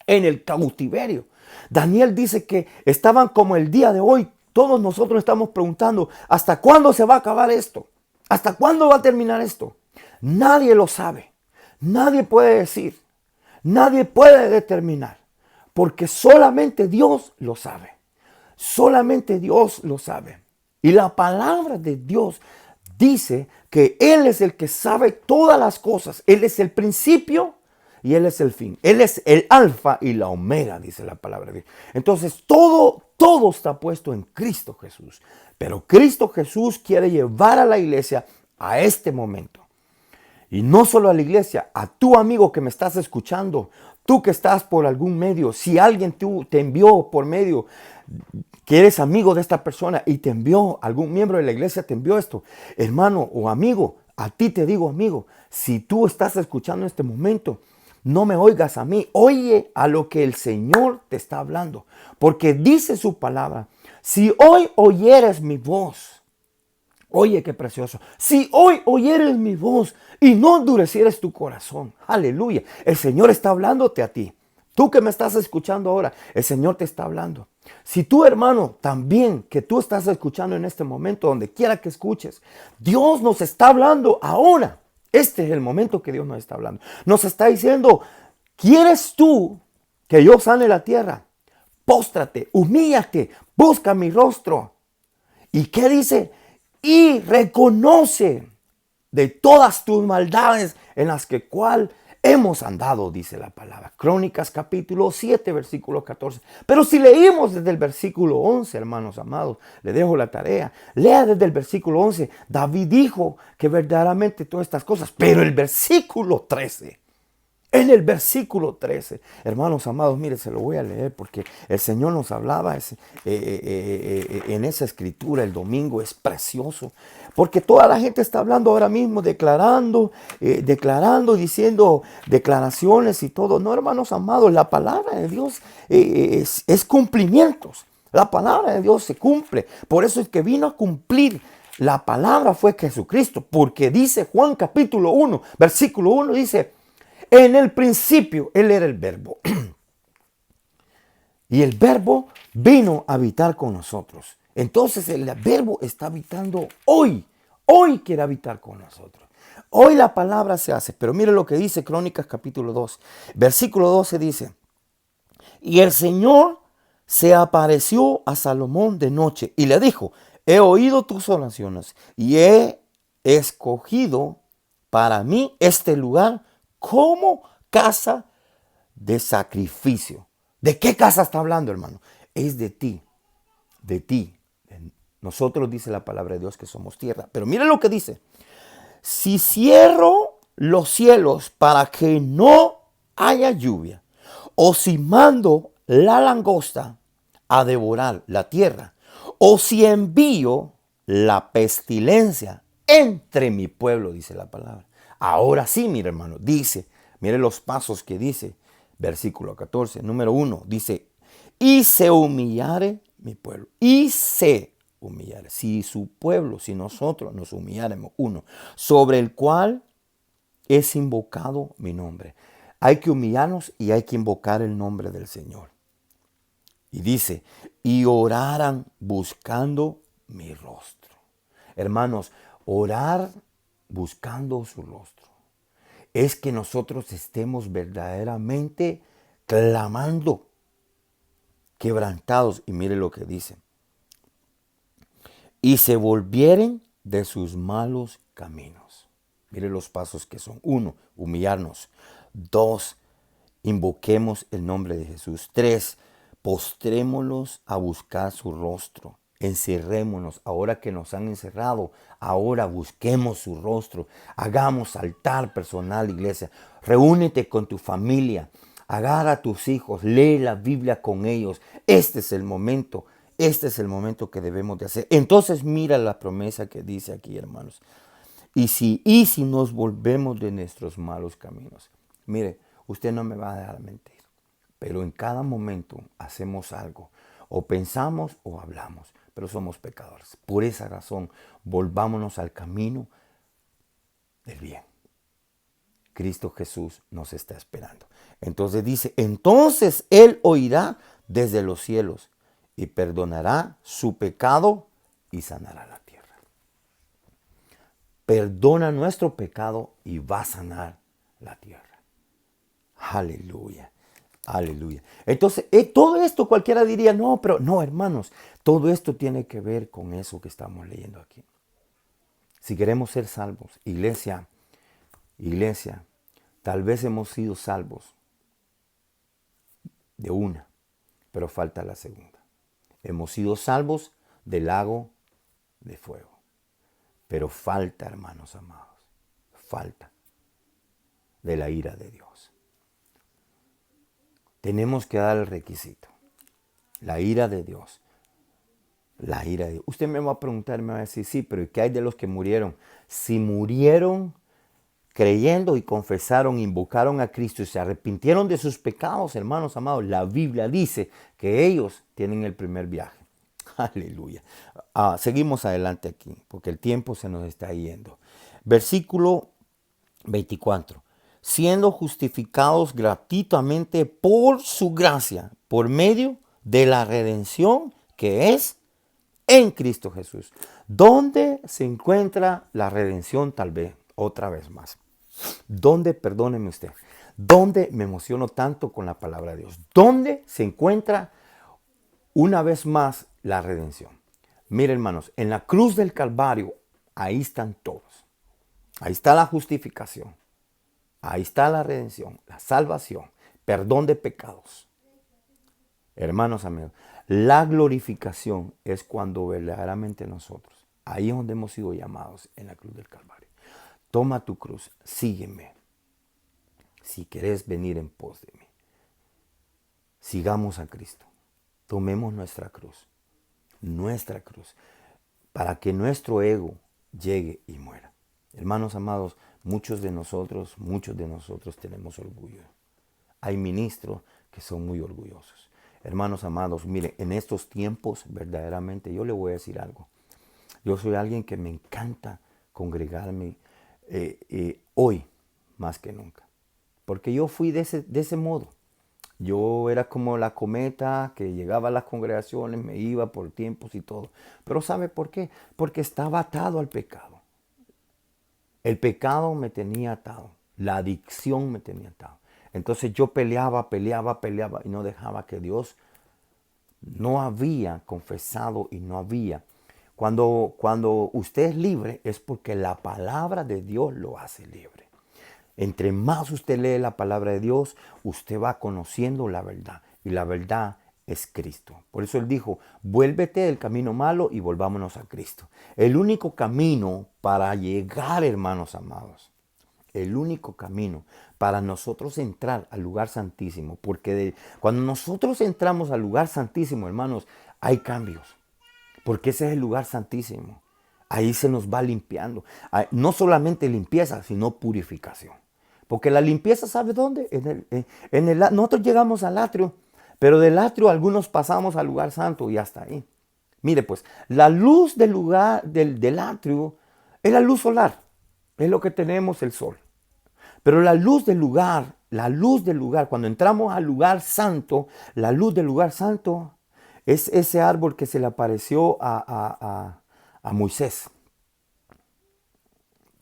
en el cautiverio, Daniel dice que estaban como el día de hoy. Todos nosotros estamos preguntando, ¿hasta cuándo se va a acabar esto? ¿Hasta cuándo va a terminar esto? Nadie lo sabe. Nadie puede decir. Nadie puede determinar. Porque solamente Dios lo sabe. Solamente Dios lo sabe. Y la palabra de Dios dice que Él es el que sabe todas las cosas. Él es el principio y Él es el fin. Él es el alfa y la omega, dice la palabra de Dios. Entonces todo está puesto en Cristo Jesús. Pero Cristo Jesús quiere llevar a la iglesia a este momento. Y no solo a la iglesia, a tu amigo que me estás escuchando, tú que estás por algún medio, si alguien te envió por medio, que eres amigo de esta persona y te envió, algún miembro de la iglesia te envió esto, hermano o amigo, a ti te digo amigo, si tú estás escuchando en este momento, no me oigas a mí, oye a lo que el Señor te está hablando, porque dice su palabra, si hoy oyeres mi voz, oye qué precioso, si hoy oyeres mi voz y no endurecieres tu corazón, aleluya, el Señor está hablándote a ti. Tú que me estás escuchando ahora, el Señor te está hablando. Si tú, hermano, también que tú estás escuchando en este momento, donde quiera que escuches, Dios nos está hablando ahora. Este es el momento que Dios nos está hablando. Nos está diciendo, ¿quieres tú que yo sane la tierra? Póstrate, humíllate, busca mi rostro. ¿Y qué dice? Y reconoce de todas tus maldades en las que cual hemos andado, dice la palabra. Crónicas capítulo 7, versículo 14. Pero si leímos desde el versículo 11, hermanos amados, le dejo la tarea. Lea desde el versículo 11. David dijo que verdaderamente todas estas cosas. Pero el versículo 13. En el versículo 13, hermanos amados, mire, se lo voy a leer porque el Señor nos hablaba en esa escritura el domingo, es precioso. Porque toda la gente está hablando ahora mismo, declarando, diciendo declaraciones y todo. No, hermanos amados, la palabra de Dios es cumplimientos. La palabra de Dios se cumple. Por eso es que vino a cumplir. La palabra fue Jesucristo. Porque dice Juan capítulo 1, versículo 1, dice... En el principio, Él era el verbo. Y el verbo vino a habitar con nosotros. Entonces el verbo está habitando hoy. Hoy quiere habitar con nosotros. Hoy la palabra se hace. Pero mire lo que dice Crónicas capítulo 2. Versículo 12 dice. Y el Señor se apareció a Salomón de noche y le dijo. He oído tus oraciones y he escogido para mí este lugar como casa de sacrificio. ¿De qué casa está hablando, hermano? Es de ti, de ti. Nosotros dice la palabra de Dios que somos tierra. Pero mire lo que dice. Si cierro los cielos para que no haya lluvia, o si mando la langosta a devorar la tierra, o si envío la pestilencia entre mi pueblo, dice la palabra. Ahora sí, mire hermano, dice, mire los pasos que dice, versículo 14, número 1, dice, y se humillare mi pueblo, y se humillare, si su pueblo, si nosotros nos humilláremos, uno, sobre el cual es invocado mi nombre. Hay que humillarnos y hay que invocar el nombre del Señor. Y dice, y oraran buscando mi rostro. Hermanos, orar buscando su rostro es que nosotros estemos verdaderamente clamando, quebrantados. Y mire lo que dice. Y se volvieren de sus malos caminos. Mire los pasos que son. 1, humillarnos. 2, invoquemos el nombre de Jesús. 3, postrémonos a buscar su rostro. Encerrémonos, ahora que nos han encerrado, ahora busquemos su rostro. Hagamos altar personal, iglesia. Reúnete con tu familia. Agarra a tus hijos, lee la Biblia con ellos. Este es el momento que debemos de hacer. Entonces mira la promesa que dice aquí, hermanos. Y si nos volvemos de nuestros malos caminos. Mire, usted no me va a dejar mentir, pero en cada momento hacemos algo, o pensamos o hablamos, pero somos pecadores. Por esa razón, volvámonos al camino del bien. Cristo Jesús nos está esperando. Entonces dice, entonces Él oirá desde los cielos y perdonará su pecado y sanará la tierra. Perdona nuestro pecado y va a sanar la tierra. Aleluya, aleluya. Entonces, todo esto cualquiera diría, no, pero no, hermanos, todo esto tiene que ver con eso que estamos leyendo aquí. Si queremos ser salvos, iglesia, tal vez hemos sido salvos de una, pero falta la segunda. Hemos sido salvos del lago de fuego. Pero falta, hermanos amados, falta. de la ira de Dios. Tenemos que dar el requisito. La ira de Dios. La ira de Dios. Usted me va a preguntar, me va a decir, sí, pero ¿qué hay de los que murieron? Si murieron creyendo y confesaron, invocaron a Cristo y se arrepintieron de sus pecados, hermanos amados, la Biblia dice que ellos tienen el primer viaje. Aleluya. Seguimos adelante aquí, porque el tiempo se nos está yendo. Versículo 24. Siendo justificados gratuitamente por su gracia, por medio de la redención que es en Cristo Jesús. ¿Dónde se encuentra la redención? Tal vez, otra vez más. ¿Dónde, perdóneme usted, dónde me emociono tanto con la palabra de Dios? ¿Dónde se encuentra una vez más la redención? Miren, hermanos, en la cruz del Calvario, ahí están todos. Ahí está la justificación. Ahí está la redención, la salvación, perdón de pecados. Hermanos amigos, la glorificación es cuando verdaderamente nosotros, ahí es donde hemos sido llamados en la cruz del Calvario. Toma tu cruz, sígueme. Si querés venir en pos de mí, sigamos a Cristo. Tomemos nuestra cruz, para que nuestro ego llegue y muera. Hermanos amados, muchos de nosotros tenemos orgullo. Hay ministros que son muy orgullosos. Hermanos amados, miren, en estos tiempos verdaderamente yo le voy a decir algo. Yo soy alguien que me encanta congregarme hoy más que nunca. Porque yo fui de ese modo. Yo era como la cometa que llegaba a las congregaciones, me iba por tiempos y todo. Pero ¿sabe por qué? Porque estaba atado al pecado. El pecado me tenía atado. La adicción me tenía atado. Entonces yo peleaba y no dejaba que Dios no había confesado y no había. Cuando usted es libre es porque la palabra de Dios lo hace libre. Entre más usted lee la palabra de Dios, usted va conociendo la verdad. Y la verdad es Cristo. Por eso Él dijo, vuélvete del camino malo y volvámonos a Cristo. El único camino para llegar, hermanos amados, el único camino para nosotros entrar al lugar santísimo, porque cuando nosotros entramos al lugar santísimo, hermanos, hay cambios, porque ese es el lugar santísimo. Ahí se nos va limpiando. No solamente limpieza, sino purificación. Porque la limpieza, ¿sabe dónde? Nosotros llegamos al atrio, pero del atrio algunos pasamos al lugar santo y hasta ahí. Mire pues, la luz del lugar del atrio es la luz solar. Es lo que tenemos, el sol. Pero la luz del lugar, cuando entramos al lugar santo, la luz del lugar santo es ese árbol que se le apareció a Moisés.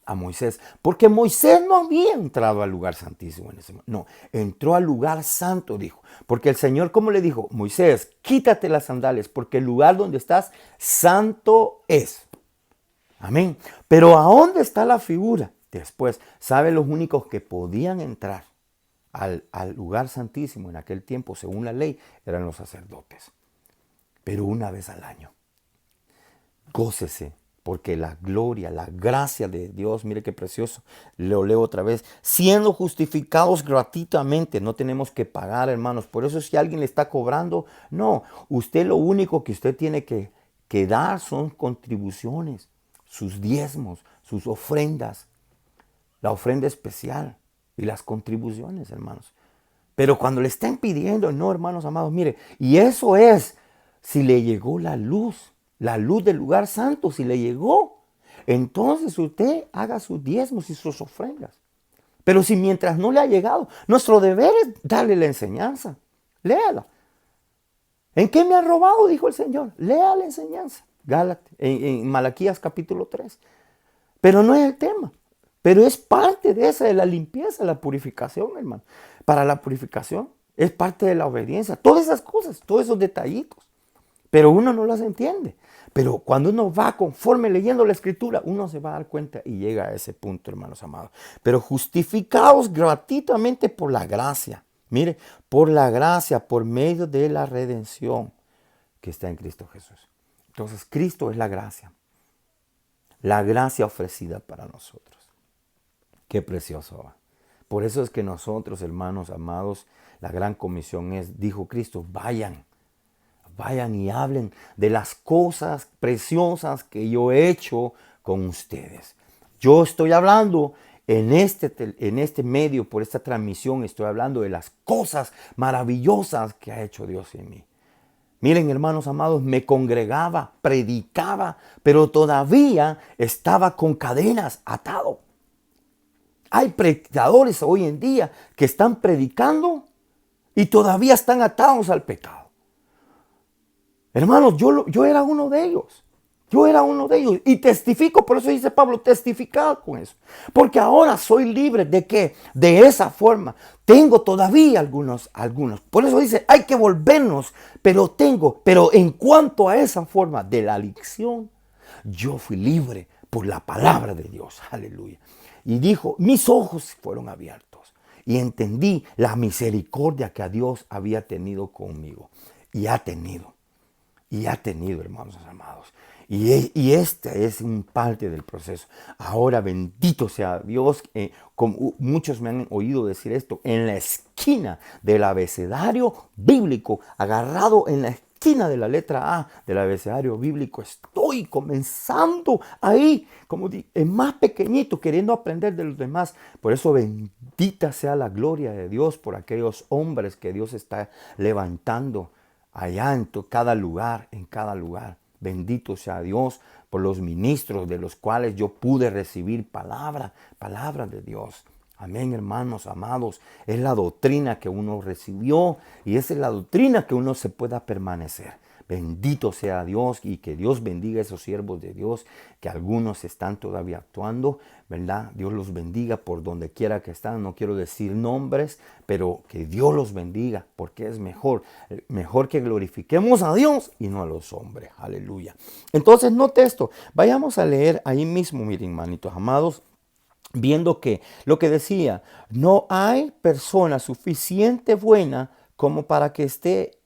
A Moisés. Porque Moisés no había entrado al lugar santísimo en ese momento. No, entró al lugar santo, dijo. Porque el Señor, ¿cómo le dijo? Moisés, quítate las sandalias, porque el lugar donde estás, santo es. Amén. Pero ¿a dónde está la figura? Después, ¿sabe? Los únicos que podían entrar al lugar santísimo en aquel tiempo, según la ley, eran los sacerdotes. Pero una vez al año. Gócese, porque la gloria, la gracia de Dios, mire qué precioso, lo leo otra vez, siendo justificados gratuitamente, no tenemos que pagar, hermanos. Por eso si alguien le está cobrando, no, usted lo único que usted tiene que dar son contribuciones, sus diezmos, sus ofrendas, la ofrenda especial y las contribuciones, hermanos. Pero cuando le estén pidiendo, no, hermanos amados, mire, y eso es, si le llegó la luz del lugar santo, si le llegó, entonces usted haga sus diezmos y sus ofrendas. Pero si mientras no le ha llegado, nuestro deber es darle la enseñanza. Léala. ¿En qué me ha robado? Dijo el Señor. Lea la enseñanza. En Malaquías capítulo 3. Pero no es el tema. Pero es parte de esa, de la limpieza, la purificación, hermano. Para la purificación es parte de la obediencia. Todas esas cosas, todos esos detallitos. Pero uno no las entiende. Pero cuando uno va conforme leyendo la Escritura, uno se va a dar cuenta y llega a ese punto, hermanos amados. Pero justificados gratuitamente por la gracia. Mire, por la gracia, por medio de la redención que está en Cristo Jesús. Entonces, Cristo es la gracia. La gracia ofrecida para nosotros. Qué precioso. Por eso es que nosotros, hermanos amados, la gran comisión es, dijo Cristo, vayan y hablen de las cosas preciosas que yo he hecho con ustedes. Yo estoy hablando en este medio, por esta transmisión, estoy hablando de las cosas maravillosas que ha hecho Dios en mí. Miren, hermanos amados, me congregaba, predicaba, pero todavía estaba con cadenas atado. Hay predicadores hoy en día que están predicando y todavía están atados al pecado. Hermanos, yo era uno de ellos. Yo era uno de ellos. Y testifico, por eso dice Pablo, testificad con eso. Porque ahora soy libre de qué? De esa forma. Tengo todavía algunos. Por eso dice, hay que volvernos. Pero en cuanto a esa forma de la adicción, yo fui libre por la palabra de Dios. Aleluya. Y dijo, mis ojos fueron abiertos. Y entendí la misericordia que a Dios había tenido conmigo. Y ha tenido, hermanos amados. Y este es un parte del proceso. Ahora bendito sea Dios, como muchos me han oído decir esto, en la esquina del abecedario bíblico, agarrado en la esquina de la letra A del abecedario bíblico, estoy comenzando ahí, como es más pequeñito, queriendo aprender de los demás. Por eso bendita sea la gloria de Dios por aquellos hombres que Dios está levantando allá en cada lugar, en cada lugar. Bendito sea Dios por los ministros de los cuales yo pude recibir palabra de Dios. Amén, hermanos amados. Es la doctrina que uno recibió y esa es la doctrina que uno se pueda permanecer. Bendito sea Dios y que Dios bendiga a esos siervos de Dios que algunos están todavía actuando, ¿verdad? Dios los bendiga por donde quiera que están. No quiero decir nombres, pero que Dios los bendiga porque es mejor que glorifiquemos a Dios y no a los hombres. Aleluya. Entonces, note esto. Vayamos a leer ahí mismo, miren, manitos amados. Viendo que lo que decía, no hay persona suficiente buena como para que esté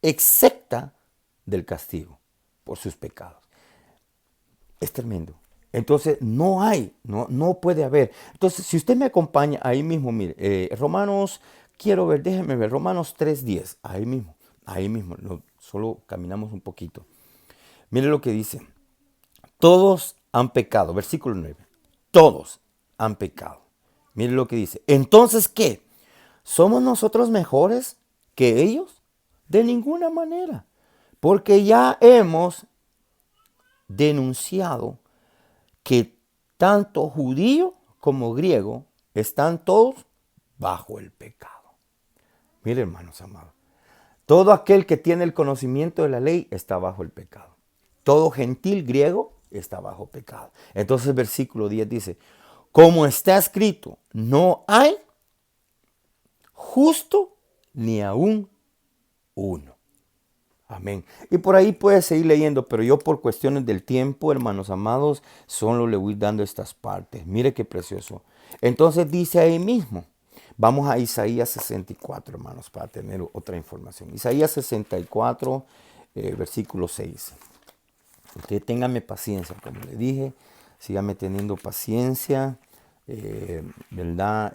excepta del castigo por sus pecados. Es tremendo. Entonces no puede haber. Entonces, si usted me acompaña ahí mismo, mire, Romanos, déjeme ver, Romanos 3:10, ahí mismo, solo caminamos un poquito. Mire lo que dice, todos han pecado, versículo 9, todos han pecado. Mire lo que dice, entonces, ¿qué? ¿Somos nosotros mejores que ellos? De ninguna manera. Porque ya hemos denunciado que tanto judío como griego están todos bajo el pecado. Mire, hermanos amados, todo aquel que tiene el conocimiento de la ley está bajo el pecado. Todo gentil griego está bajo pecado. Entonces el versículo 10 dice, como está escrito, no hay justo ni aún uno. Amén. Y por ahí puedes seguir leyendo, pero yo por cuestiones del tiempo, hermanos amados, solo le voy dando estas partes. Mire qué precioso. Entonces dice ahí mismo, vamos a Isaías 64, hermanos, para tener otra información. Isaías 64, versículo 6. Usted téngame paciencia, como le dije, sígame teniendo paciencia, ¿verdad?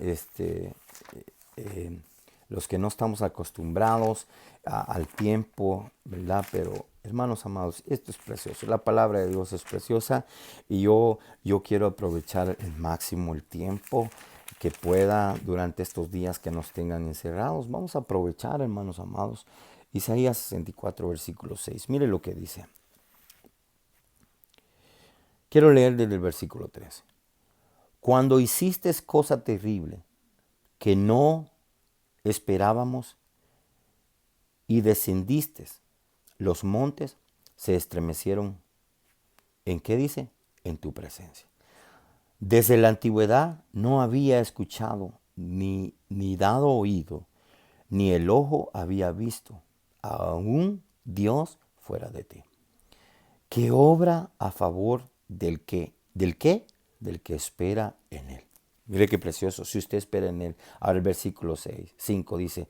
Los que no estamos acostumbrados al tiempo, ¿verdad? Pero, hermanos amados, esto es precioso. La palabra de Dios es preciosa y yo quiero aprovechar el máximo el tiempo que pueda durante estos días que nos tengan encerrados. Vamos a aprovechar, hermanos amados. Isaías 64, versículo 6. Mire lo que dice. Quiero leer desde el versículo 13. Cuando hiciste cosa terrible que no esperábamos y descendiste, los montes se estremecieron. ¿En qué dice? En tu presencia. Desde la antigüedad no había escuchado, ni dado oído, ni el ojo había visto a un Dios fuera de ti, que obra a favor del que espera en él. Mire qué precioso, si usted espera en él. Ahora el versículo 5 dice,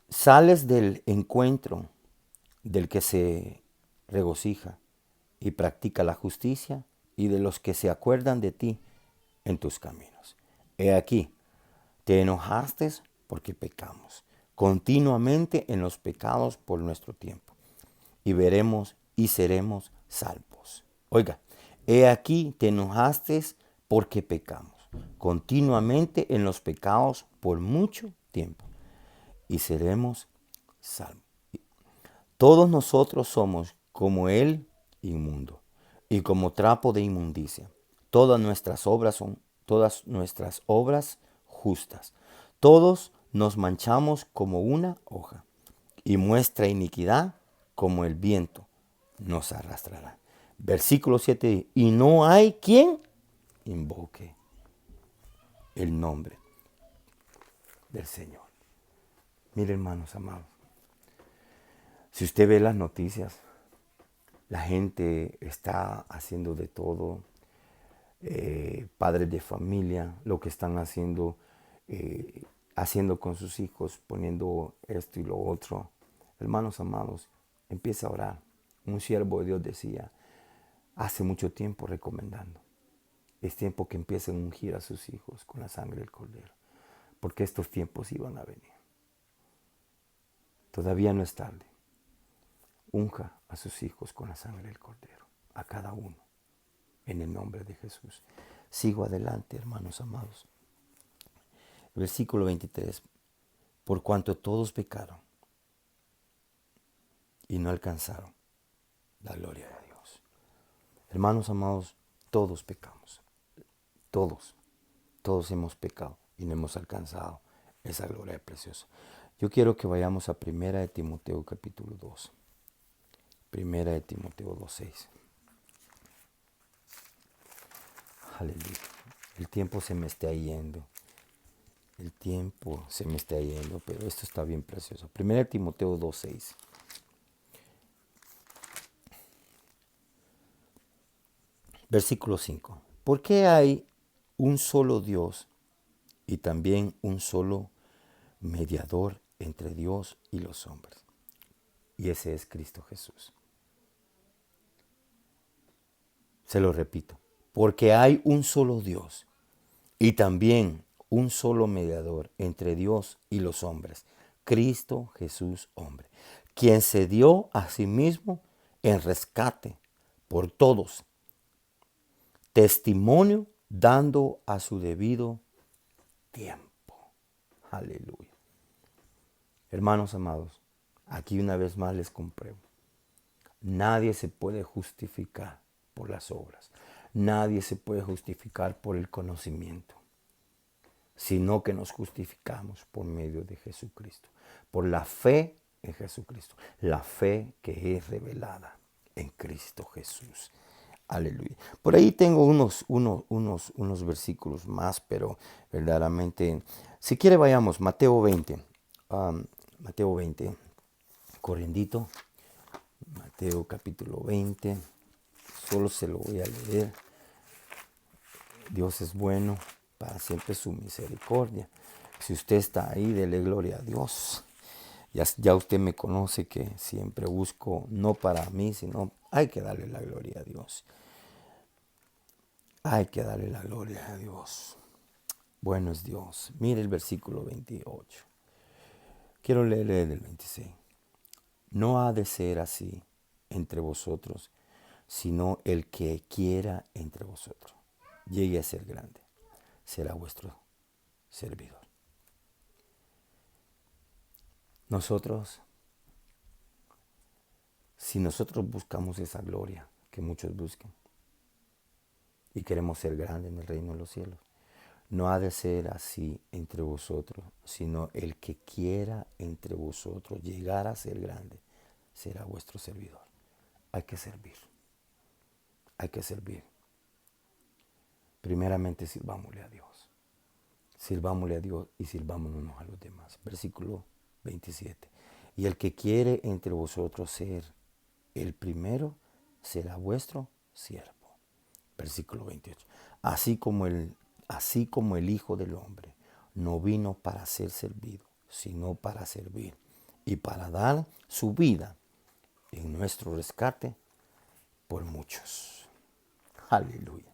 sales del encuentro del que se regocija y practica la justicia y de los que se acuerdan de ti en tus caminos. He aquí, te enojaste porque pecamos continuamente en los pecados por nuestro tiempo, y veremos y seremos salvos. Oiga, he aquí, te enojaste porque pecamos continuamente en los pecados por mucho tiempo, y seremos salvos. Todos nosotros somos como el inmundo y como trapo de inmundicia. Todas nuestras obras justas. Todos nos manchamos como una hoja, y nuestra iniquidad como el viento nos arrastrará. Versículo 7. Y no hay quien invoque el nombre del Señor. Mire, hermanos amados, si usted ve las noticias, la gente está haciendo de todo. Padres de familia, lo que están haciendo con sus hijos, poniendo esto y lo otro. Hermanos amados, empieza a orar. Un siervo de Dios decía, hace mucho tiempo recomendando, es tiempo que empiecen a ungir a sus hijos con la sangre del Cordero, porque estos tiempos iban a venir. Todavía no es tarde. Unja a sus hijos con la sangre del Cordero, a cada uno, en el nombre de Jesús. Sigo adelante, hermanos amados. Versículo 23. Por cuanto todos pecaron y no alcanzaron la gloria de Dios. Hermanos amados, todos pecamos. Todos hemos pecado y no hemos alcanzado esa gloria preciosa. Yo quiero que vayamos a 1 de Timoteo capítulo 2. 1 de Timoteo 2:6. Aleluya. El tiempo se me está yendo. El tiempo se me está yendo, pero esto está bien precioso. 1 de Timoteo 2:6. Versículo 5. ¿Por qué hay un solo Dios y también un solo mediador entre Dios y los hombres? Y ese es Cristo Jesús. Se lo repito. Porque hay un solo Dios y también un solo mediador entre Dios y los hombres, Cristo Jesús hombre, quien se dio a sí mismo en rescate por todos, testimonio dando a su debido tiempo. Aleluya. Hermanos amados, aquí una vez más les compruebo. Nadie se puede justificar por las obras. Nadie se puede justificar por el conocimiento, sino que nos justificamos por medio de Jesucristo, por la fe en Jesucristo, la fe que es revelada en Cristo Jesús. Aleluya. Por ahí tengo unos versículos más, pero verdaderamente, si quiere vayamos, Mateo 20, Mateo 20, corriendito, Mateo capítulo 20, solo se lo voy a leer. Dios es bueno, para siempre su misericordia. Si usted está ahí, dele gloria a Dios. Ya usted me conoce que siempre busco, no para mí, sino hay que darle la gloria a Dios. Hay que darle la gloria a Dios. Bueno es Dios. Mire el versículo 28. Quiero leer el 26. No ha de ser así entre vosotros, sino el que quiera entre vosotros llegue a ser grande, será vuestro servidor. Si nosotros buscamos esa gloria que muchos buscan y queremos ser grandes en el reino de los cielos, no ha de ser así entre vosotros, sino el que quiera entre vosotros llegar a ser grande, será vuestro servidor. Hay que servir. Hay que servir. Primeramente sirvámosle a Dios. Sirvámosle a Dios y sirvámonos unos a los demás. Versículo 27. Y el que quiere entre vosotros ser el primero, será vuestro siervo. Versículo 28. Así como el Hijo del Hombre no vino para ser servido, sino para servir y para dar su vida en nuestro rescate por muchos. Aleluya.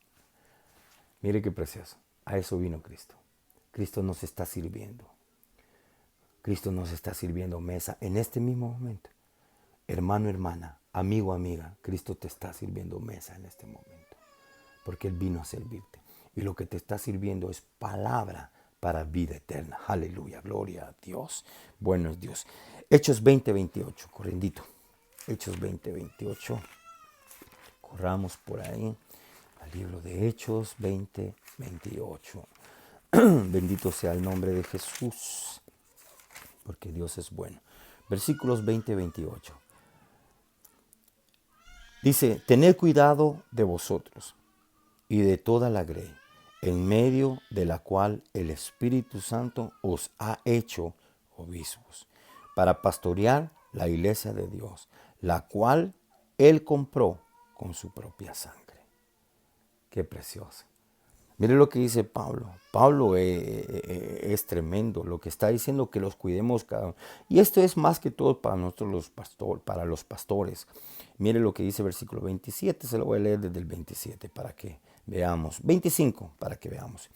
Mire qué precioso. A eso vino Cristo. Cristo nos está sirviendo. Cristo nos está sirviendo mesa en este mismo momento. Hermano, hermana, amigo, amiga, Cristo te está sirviendo mesa en este momento. Porque Él vino a servirte. Y lo que te está sirviendo es palabra para vida eterna. Aleluya, gloria a Dios. Bueno es Dios. Hechos 20:28, corriendito. Hechos 20:28. Corramos por ahí al libro de Hechos 20:28. Bendito sea el nombre de Jesús, porque Dios es bueno. Versículos 20-28. Dice, tened cuidado de vosotros y de toda la grey, en medio de la cual el Espíritu Santo os ha hecho obispos, para pastorear la iglesia de Dios, la cual Él compró con su propia sangre. Qué precioso. Mire lo que dice Pablo. Pablo es tremendo. Lo que está diciendo que los cuidemos cada uno. Y esto es más que todo para nosotros para los pastores. Mire lo que dice versículo 27. Se lo voy a leer desde el 27 para que veamos. 25 para que veamos.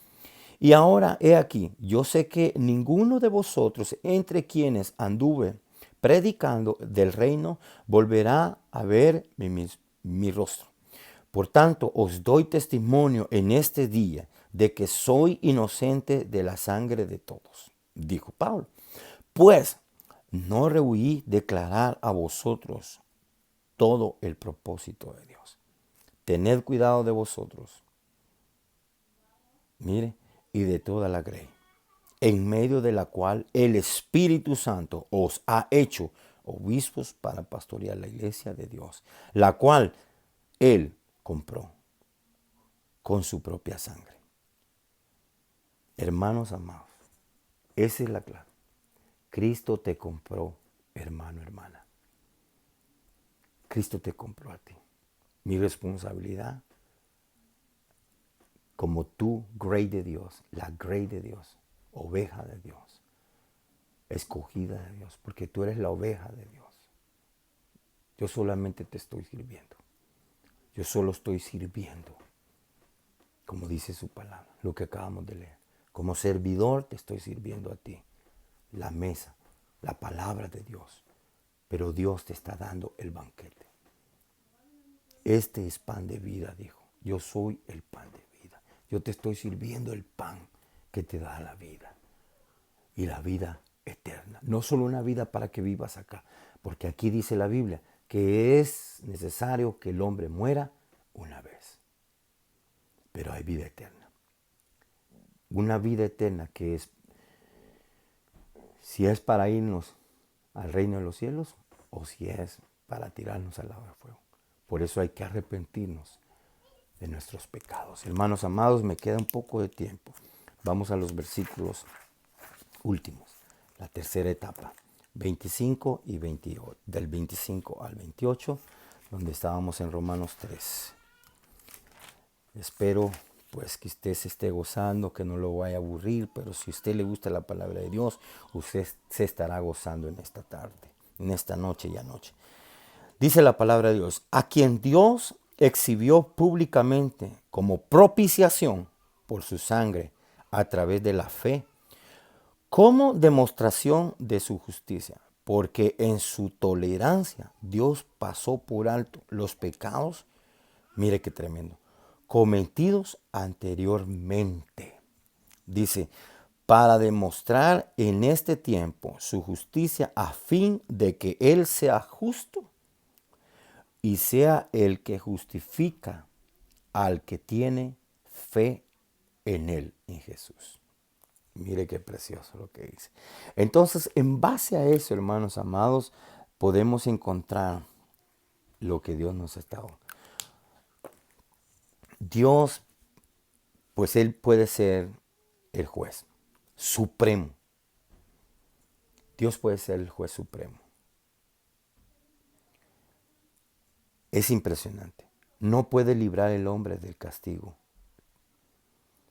Y ahora he aquí, yo sé que ninguno de vosotros entre quienes anduve predicando del reino volverá a ver mi rostro. Por tanto, os doy testimonio en este día de que soy inocente de la sangre de todos, dijo Pablo. Pues no rehuí declarar a vosotros todo el propósito de Dios. Tened cuidado de vosotros, mire, y de toda la grey, en medio de la cual el Espíritu Santo os ha hecho obispos para pastorear la iglesia de Dios, la cual Él compró con su propia sangre. Hermanos amados, esa es la clave. Cristo te compró, hermano, hermana. Cristo te compró a ti. Mi responsabilidad, como tú, grey de Dios, la grey de Dios, oveja de Dios, escogida de Dios, porque tú eres la oveja de Dios. Yo solamente te estoy sirviendo. Yo solo estoy sirviendo, como dice su palabra, lo que acabamos de leer. Como servidor te estoy sirviendo a ti, la mesa, la palabra de Dios. Pero Dios te está dando el banquete. Este es pan de vida, dijo. Yo soy el pan de vida. Yo te estoy sirviendo el pan que te da la vida. Y la vida eterna. No solo una vida para que vivas acá. Porque aquí dice la Biblia que es necesario que el hombre muera una vez. Pero hay vida eterna. Una vida eterna que es, si es para irnos al reino de los cielos o si es para tirarnos al lago de fuego. Por eso hay que arrepentirnos de nuestros pecados. Hermanos amados, me queda un poco de tiempo. Vamos a los versículos últimos, la tercera etapa, 25 y 28, del 25 al 28, donde estábamos en Romanos 3. Espero pues que usted se esté gozando, que no lo vaya a aburrir, pero si a usted le gusta la palabra de Dios, usted se estará gozando en esta tarde, en esta noche y anoche. Dice la palabra de Dios, a quien Dios exhibió públicamente como propiciación por su sangre a través de la fe, como demostración de su justicia, porque en su tolerancia Dios pasó por alto los pecados, mire qué tremendo, cometidos anteriormente. Dice, para demostrar en este tiempo su justicia a fin de que Él sea justo y sea el que justifica al que tiene fe en Él, en Jesús. Mire qué precioso lo que dice. Entonces, en base a eso, hermanos amados, podemos encontrar lo que Dios nos está dando. Dios, pues Él puede ser el juez supremo. Dios puede ser el juez supremo. Es impresionante. No puede librar el hombre del castigo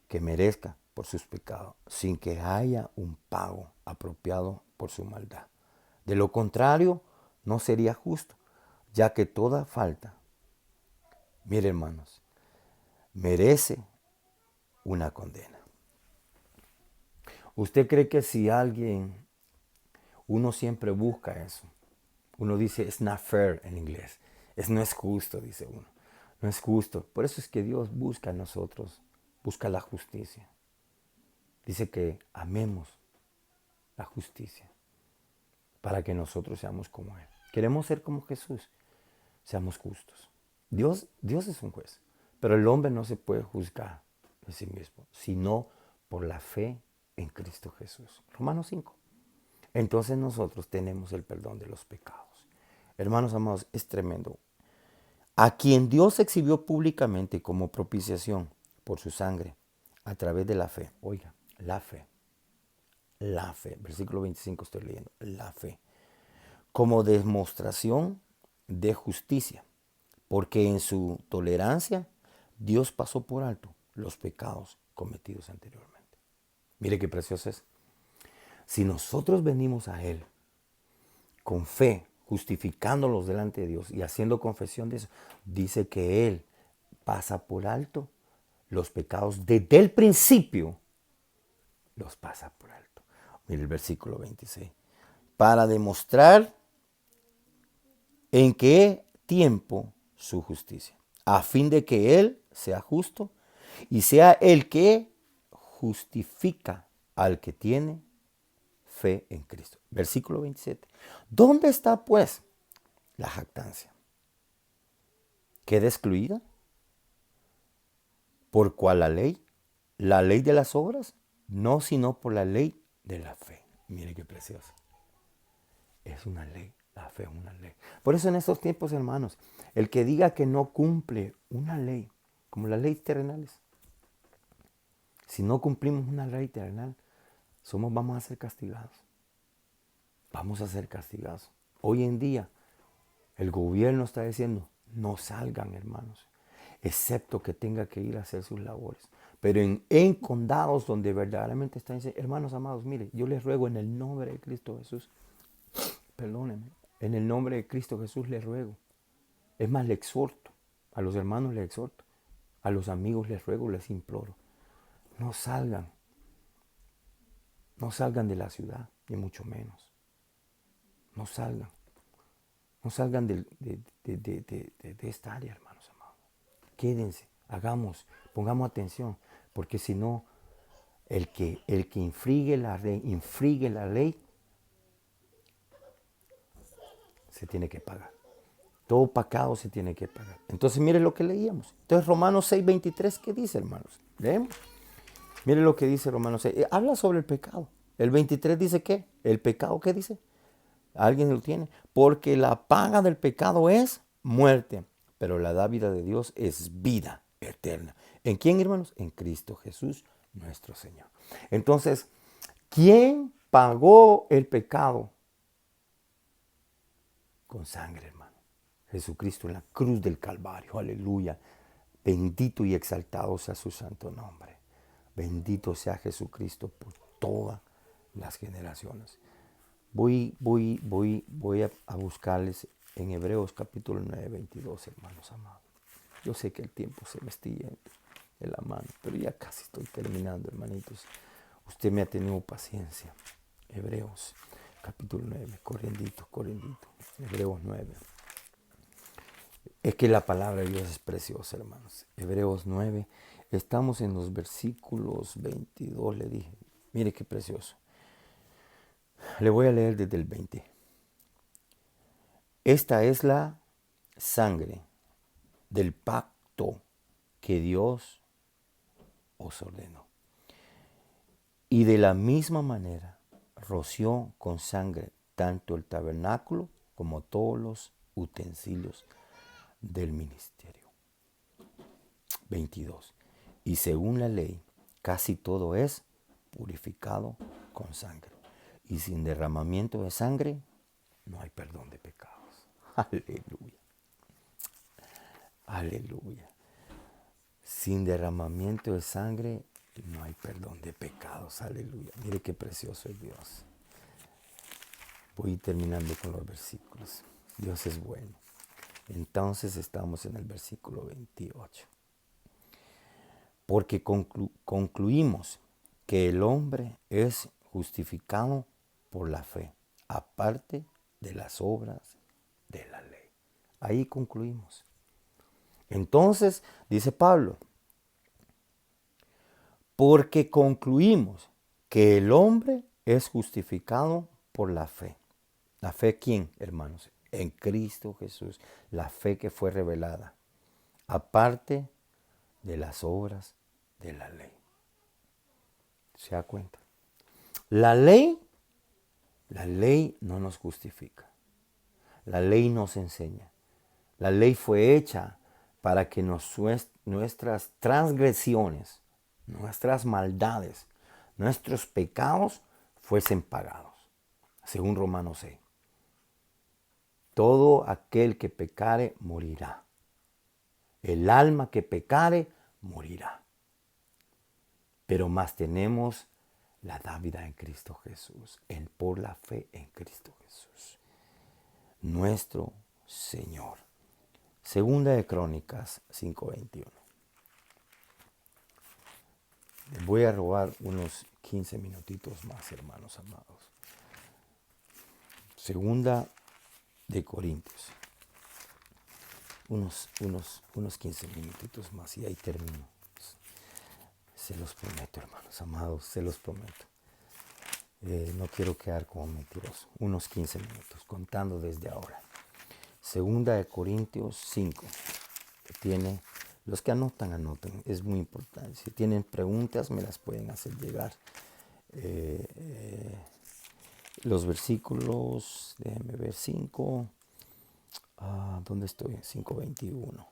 que merezca por sus pecados, sin que haya un pago apropiado por su maldad. De lo contrario, no sería justo, ya que toda falta, mire hermanos, merece una condena. ¿Usted cree que si alguien, uno siempre busca eso? Uno dice, it's not fair en inglés. No es justo, dice uno. No es justo. Por eso es que Dios busca en nosotros, busca la justicia. Dice que amemos la justicia para que nosotros seamos como Él. Queremos ser como Jesús, seamos justos. Dios es un juez, pero el hombre no se puede juzgar de sí mismo, sino por la fe en Cristo Jesús. Romanos 5. Entonces nosotros tenemos el perdón de los pecados. Hermanos amados, es tremendo. A quien Dios exhibió públicamente como propiciación por su sangre a través de la fe. Oiga, la fe. La fe. Versículo 25 estoy leyendo. La fe. Como demostración de justicia. Porque en su tolerancia Dios pasó por alto los pecados cometidos anteriormente. Mire qué precioso es. Si nosotros venimos a Él con fe, justificándolos delante de Dios y haciendo confesión de eso, dice que Él pasa por alto los pecados desde el principio, los pasa por alto. Mire el versículo 26. Para demostrar en qué tiempo su justicia, a fin de que Él sea justo y sea el que justifica al que tiene fe en Cristo. Versículo 27. ¿Dónde está pues la jactancia? ¿Queda excluida? ¿Por cuál la ley? ¿La ley de las obras? No, sino por la ley de la fe. Mire qué precioso. Es una ley, la fe es una ley. Por eso en estos tiempos, hermanos, el que diga que no cumple una ley, como las leyes terrenales, si no cumplimos una ley terrenal, vamos a ser castigados. Vamos a ser castigados. Hoy en día, el gobierno está diciendo, no salgan, hermanos, excepto que tenga que ir a hacer sus labores. Pero en condados donde verdaderamente están diciendo, hermanos amados, mire, yo les ruego en el nombre de Cristo Jesús, perdónenme, en el nombre de Cristo Jesús les ruego. Es más, le exhorto, a los hermanos les exhorto, a los amigos les ruego, les imploro, no salgan de la ciudad, ni mucho menos. No salgan de esta área, hermanos amados. Quédense, pongamos atención, porque si no, el que infringe la ley, se tiene que pagar. Todo pecado se tiene que pagar. Entonces, mire lo que leíamos. Entonces, Romanos 6:23, ¿qué dice, hermanos? Leemos. Mire lo que dice Romanos 6. Habla sobre el pecado. El 23 dice, ¿qué? ¿El pecado qué dice? ¿Alguien lo tiene? Porque la paga del pecado es muerte, pero la dádiva de Dios es vida eterna. ¿En quién, hermanos? En Cristo Jesús, nuestro Señor. Entonces, ¿quién pagó el pecado? Con sangre, hermano. Jesucristo en la cruz del Calvario. Aleluya. Bendito y exaltado sea su santo nombre. Bendito sea Jesucristo por todas las generaciones. Voy a buscarles en Hebreos capítulo 9, 22, hermanos amados. Yo sé que el tiempo se me está yendo de la mano, pero ya casi estoy terminando, hermanitos. Usted me ha tenido paciencia. Hebreos capítulo 9, corriendito. Hebreos 9. Es que la palabra de Dios es preciosa, hermanos. Hebreos 9, estamos en los versículos 22, le dije. Mire qué precioso. Le voy a leer desde el 20. Esta es la sangre del pacto que Dios os ordenó. Y de la misma manera roció con sangre tanto el tabernáculo como todos los utensilios del ministerio. 22. Y según la ley, casi todo es purificado con sangre. Y sin derramamiento de sangre, no hay perdón de pecados. Aleluya. Aleluya. Sin derramamiento de sangre, no hay perdón de pecados. Aleluya. Mire qué precioso es Dios. Voy terminando con los versículos. Dios es bueno. Entonces estamos en el versículo 28. Porque concluimos que el hombre es justificado por la fe, aparte de las obras de la ley. Ahí concluimos. Entonces, dice Pablo, porque concluimos que el hombre es justificado por la fe. ¿La fe quién, hermanos? En Cristo Jesús. La fe que fue revelada, aparte de las obras de la ley. ¿Se da cuenta? La ley no nos justifica. La ley nos enseña. La ley fue hecha para que nuestras transgresiones, nuestras maldades, nuestros pecados fuesen pagados. Según Romanos 6. Todo aquel que pecare morirá. El alma que pecare morirá. Pero más tenemos la dávida en Cristo Jesús, por la fe en Cristo Jesús, nuestro Señor. Segunda de Crónicas 5:21. Les voy a robar unos 15 minutitos más, hermanos amados. Segunda de Corintios. Unos 15 minutitos más y ahí termino. Se los prometo, hermanos amados, se los prometo. No quiero quedar como mentiroso. Unos 15 minutos, contando desde ahora. Segunda de Corintios 5. Tiene, los que anoten, es muy importante. Si tienen preguntas, me las pueden hacer llegar. Los versículos, déjenme ver, 5. ¿Dónde estoy? 5:21.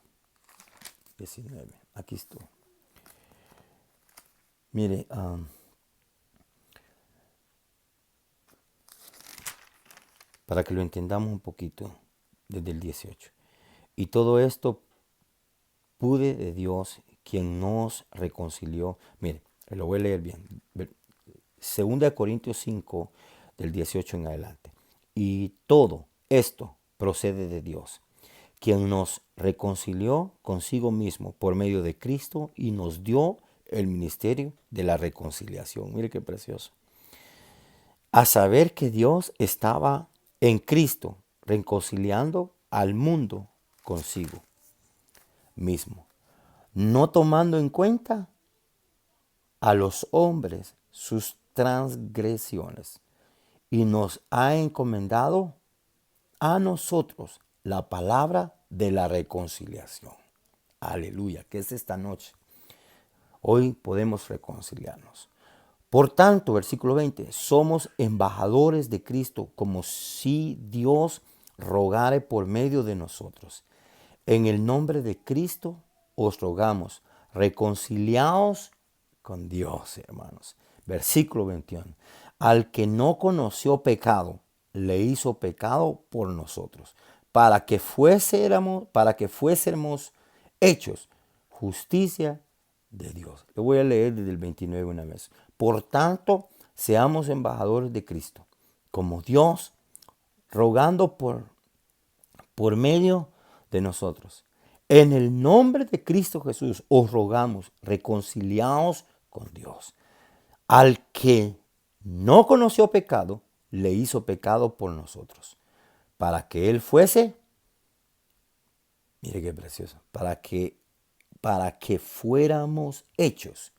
19. Aquí estoy. Mire, para que lo entendamos un poquito, desde el 18. Y todo esto pude de Dios, quien nos reconcilió. Mire, lo voy a leer bien. Segunda de Corintios 5, del 18 en adelante. Y todo esto procede de Dios, quien nos reconcilió consigo mismo por medio de Cristo y nos dio el ministerio de la reconciliación. Mire qué precioso. A saber que Dios estaba en Cristo reconciliando al mundo consigo mismo, no tomando en cuenta a los hombres sus transgresiones, y nos ha encomendado a nosotros la palabra de la reconciliación. Aleluya, que es esta noche. Hoy podemos reconciliarnos. Por tanto, versículo 20, somos embajadores de Cristo, como si Dios rogare por medio de nosotros. En el nombre de Cristo os rogamos, reconciliaos con Dios, hermanos. Versículo 21. Al que no conoció pecado, le hizo pecado por nosotros, para que fuésemos hechos justicia de Dios. Le voy a leer desde el 29 una vez. Por tanto, seamos embajadores de Cristo, como Dios, rogando por medio de nosotros. En el nombre de Cristo Jesús os rogamos, reconciliaos con Dios. Al que no conoció pecado, le hizo pecado por nosotros, para que Él fuese, mire qué precioso, para que fuéramos hechos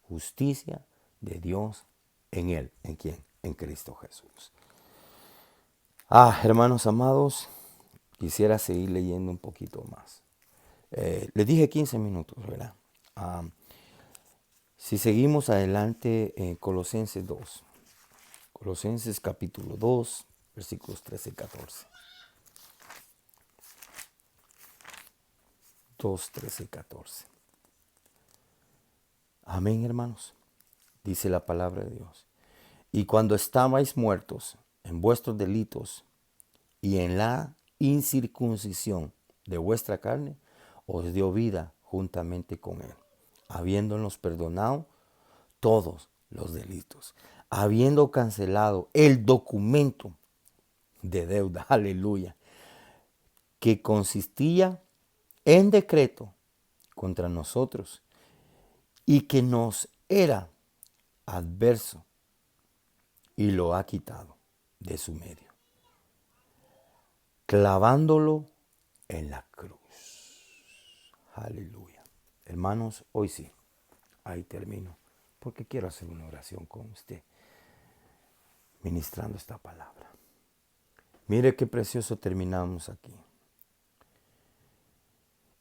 justicia de Dios en Él. ¿En quién? En Cristo Jesús. Hermanos amados, quisiera seguir leyendo un poquito más. Les dije 15 minutos, ¿verdad? Si seguimos adelante en Colosenses 2. Colosenses capítulo 2, versículos 13 y 14. 2, 13 y 14. Amén, hermanos. Dice la palabra de Dios. Y cuando estabais muertos en vuestros delitos y en la incircuncisión de vuestra carne, os dio vida juntamente con Él, habiéndonos perdonado todos los delitos, habiendo cancelado el documento de deuda, aleluya, que consistía en decreto contra nosotros y que nos era adverso y lo ha quitado de su medio, clavándolo en la cruz. Aleluya. Hermanos, hoy sí, ahí termino, porque quiero hacer una oración con usted, ministrando esta palabra. Mire qué precioso terminamos aquí.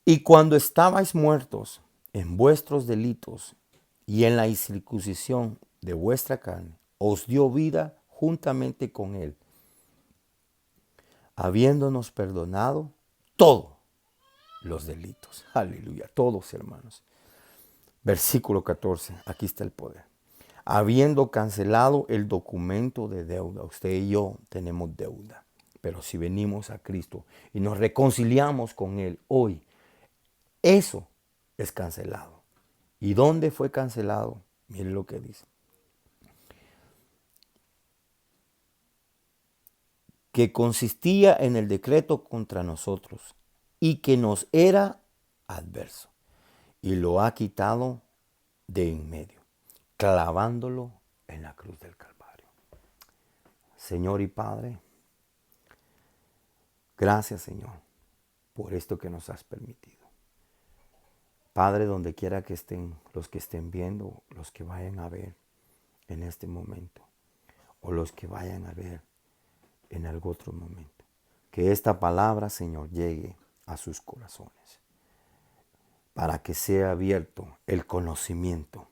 Y cuando estabais muertos en vuestros delitos y en la incircuncisión de vuestra carne, os dio vida juntamente con él, habiéndonos perdonado todos los delitos. Aleluya, todos, hermanos. Versículo 14, aquí está el poder. Habiendo cancelado el documento de deuda. Usted y yo tenemos deuda. Pero si venimos a Cristo y nos reconciliamos con Él hoy, eso es cancelado. ¿Y dónde fue cancelado? Mire lo que dice. Que consistía en el decreto contra nosotros y que nos era adverso. Y lo ha quitado de en medio, clavándolo en la cruz del Calvario. Señor y Padre, gracias, Señor, por esto que nos has permitido. Padre, donde quiera que estén, los que estén viendo, los que vayan a ver en este momento, o los que vayan a ver en algún otro momento, que esta palabra, Señor, llegue a sus corazones, para que sea abierto el conocimiento.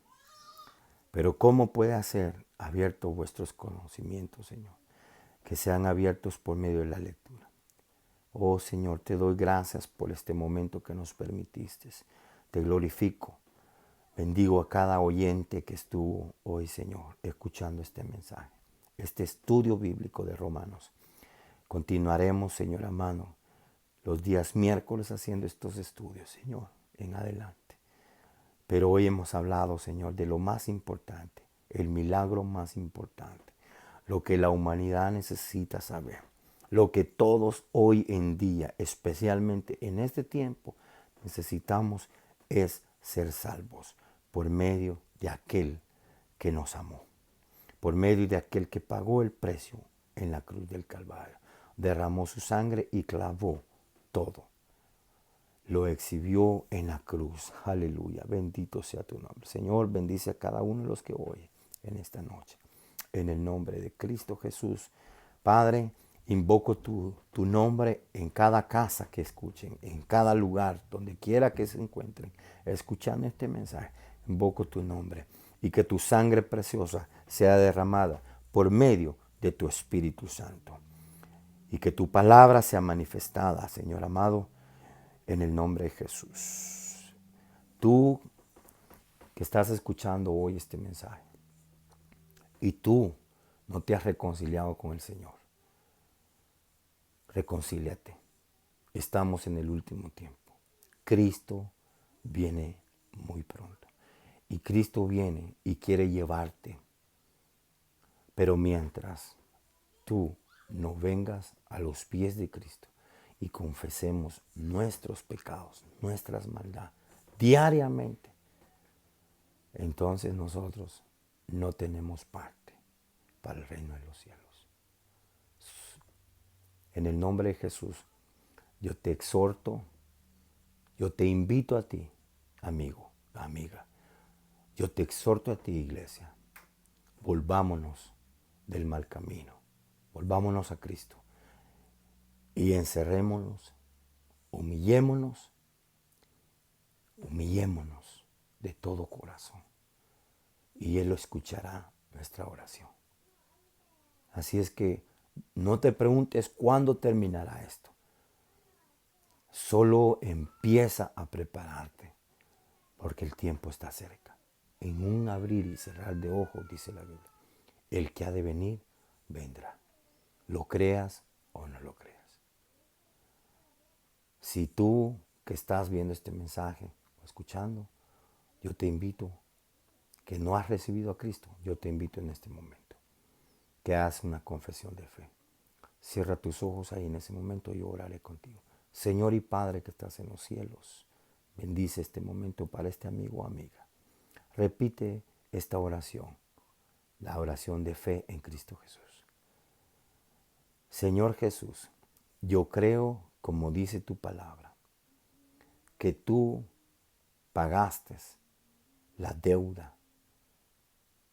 Pero ¿cómo puede ser abierto vuestros conocimientos, Señor? Que sean abiertos por medio de la lectura. Oh Señor, te doy gracias por este momento que nos permitiste. Te glorifico. Bendigo a cada oyente que estuvo hoy, Señor, escuchando este mensaje, este estudio bíblico de Romanos. Continuaremos, Señor amado, los días miércoles haciendo estos estudios, Señor, en adelante. Pero hoy hemos hablado, Señor, de lo más importante, el milagro más importante, lo que la humanidad necesita saber, lo que todos hoy en día, especialmente en este tiempo, necesitamos es ser salvos por medio de aquel que nos amó, por medio de aquel que pagó el precio en la cruz del Calvario, derramó su sangre y clavó todo. Lo exhibió en la cruz. Aleluya. Bendito sea tu nombre. Señor, bendice a cada uno de los que oyen en esta noche. En el nombre de Cristo Jesús. Padre, invoco tu nombre en cada casa que escuchen, en cada lugar, donde quiera que se encuentren, escuchando este mensaje. Invoco tu nombre y que tu sangre preciosa sea derramada por medio de tu Espíritu Santo. Y que tu palabra sea manifestada, Señor amado, en el nombre de Jesús. Tú que estás escuchando hoy este mensaje y tú no te has reconciliado con el Señor, reconcíliate. Estamos en el último tiempo. Cristo viene muy pronto. Y Cristo viene y quiere llevarte. Pero mientras tú no vengas a los pies de Cristo y confesemos nuestros pecados, nuestras maldades, diariamente, entonces nosotros no tenemos parte para el reino de los cielos. En el nombre de Jesús, yo te exhorto, yo te invito a ti, amigo, amiga. Yo te exhorto a ti, iglesia. Volvámonos del mal camino. Volvámonos a Cristo. Y encerrémonos, humillémonos de todo corazón. Y Él lo escuchará nuestra oración. Así es que no te preguntes cuándo terminará esto. Solo empieza a prepararte, porque el tiempo está cerca. En un abrir y cerrar de ojos, dice la Biblia, el que ha de venir, vendrá. Lo creas o no lo creas. Si tú que estás viendo este mensaje o escuchando, yo te invito, que no has recibido a Cristo, yo te invito en este momento, que hagas una confesión de fe. Cierra tus ojos ahí en ese momento y yo oraré contigo. Señor y Padre que estás en los cielos, bendice este momento para este amigo o amiga. Repite esta oración la oración de fe en Cristo Jesús. Señor Jesús, yo creo, como dice tu palabra, que tú pagaste la deuda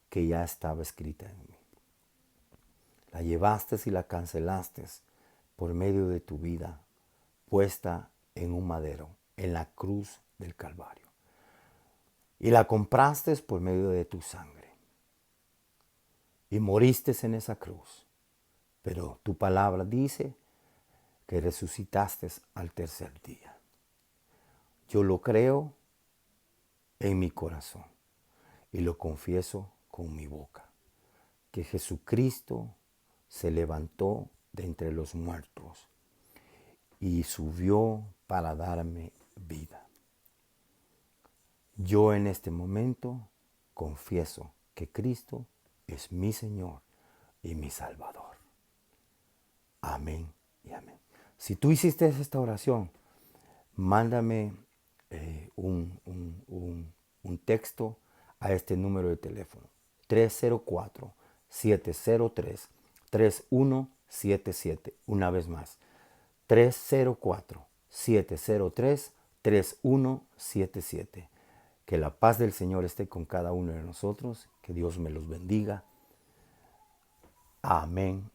que ya estaba escrita en mí. La llevaste y la cancelaste por medio de tu vida puesta en un madero, en la cruz del Calvario. Y la compraste por medio de tu sangre. Y moriste en esa cruz. Pero tu palabra dice que resucitaste al tercer día. Yo lo creo en mi corazón y lo confieso con mi boca, que Jesucristo se levantó de entre los muertos y subió para darme vida. Yo en este momento confieso que Cristo es mi Señor y mi Salvador. Amén y amén. Si tú hiciste esta oración, mándame un texto a este número de teléfono. 304-703-3177. Una vez más. 304-703-3177. Que la paz del Señor esté con cada uno de nosotros. Que Dios me los bendiga. Amén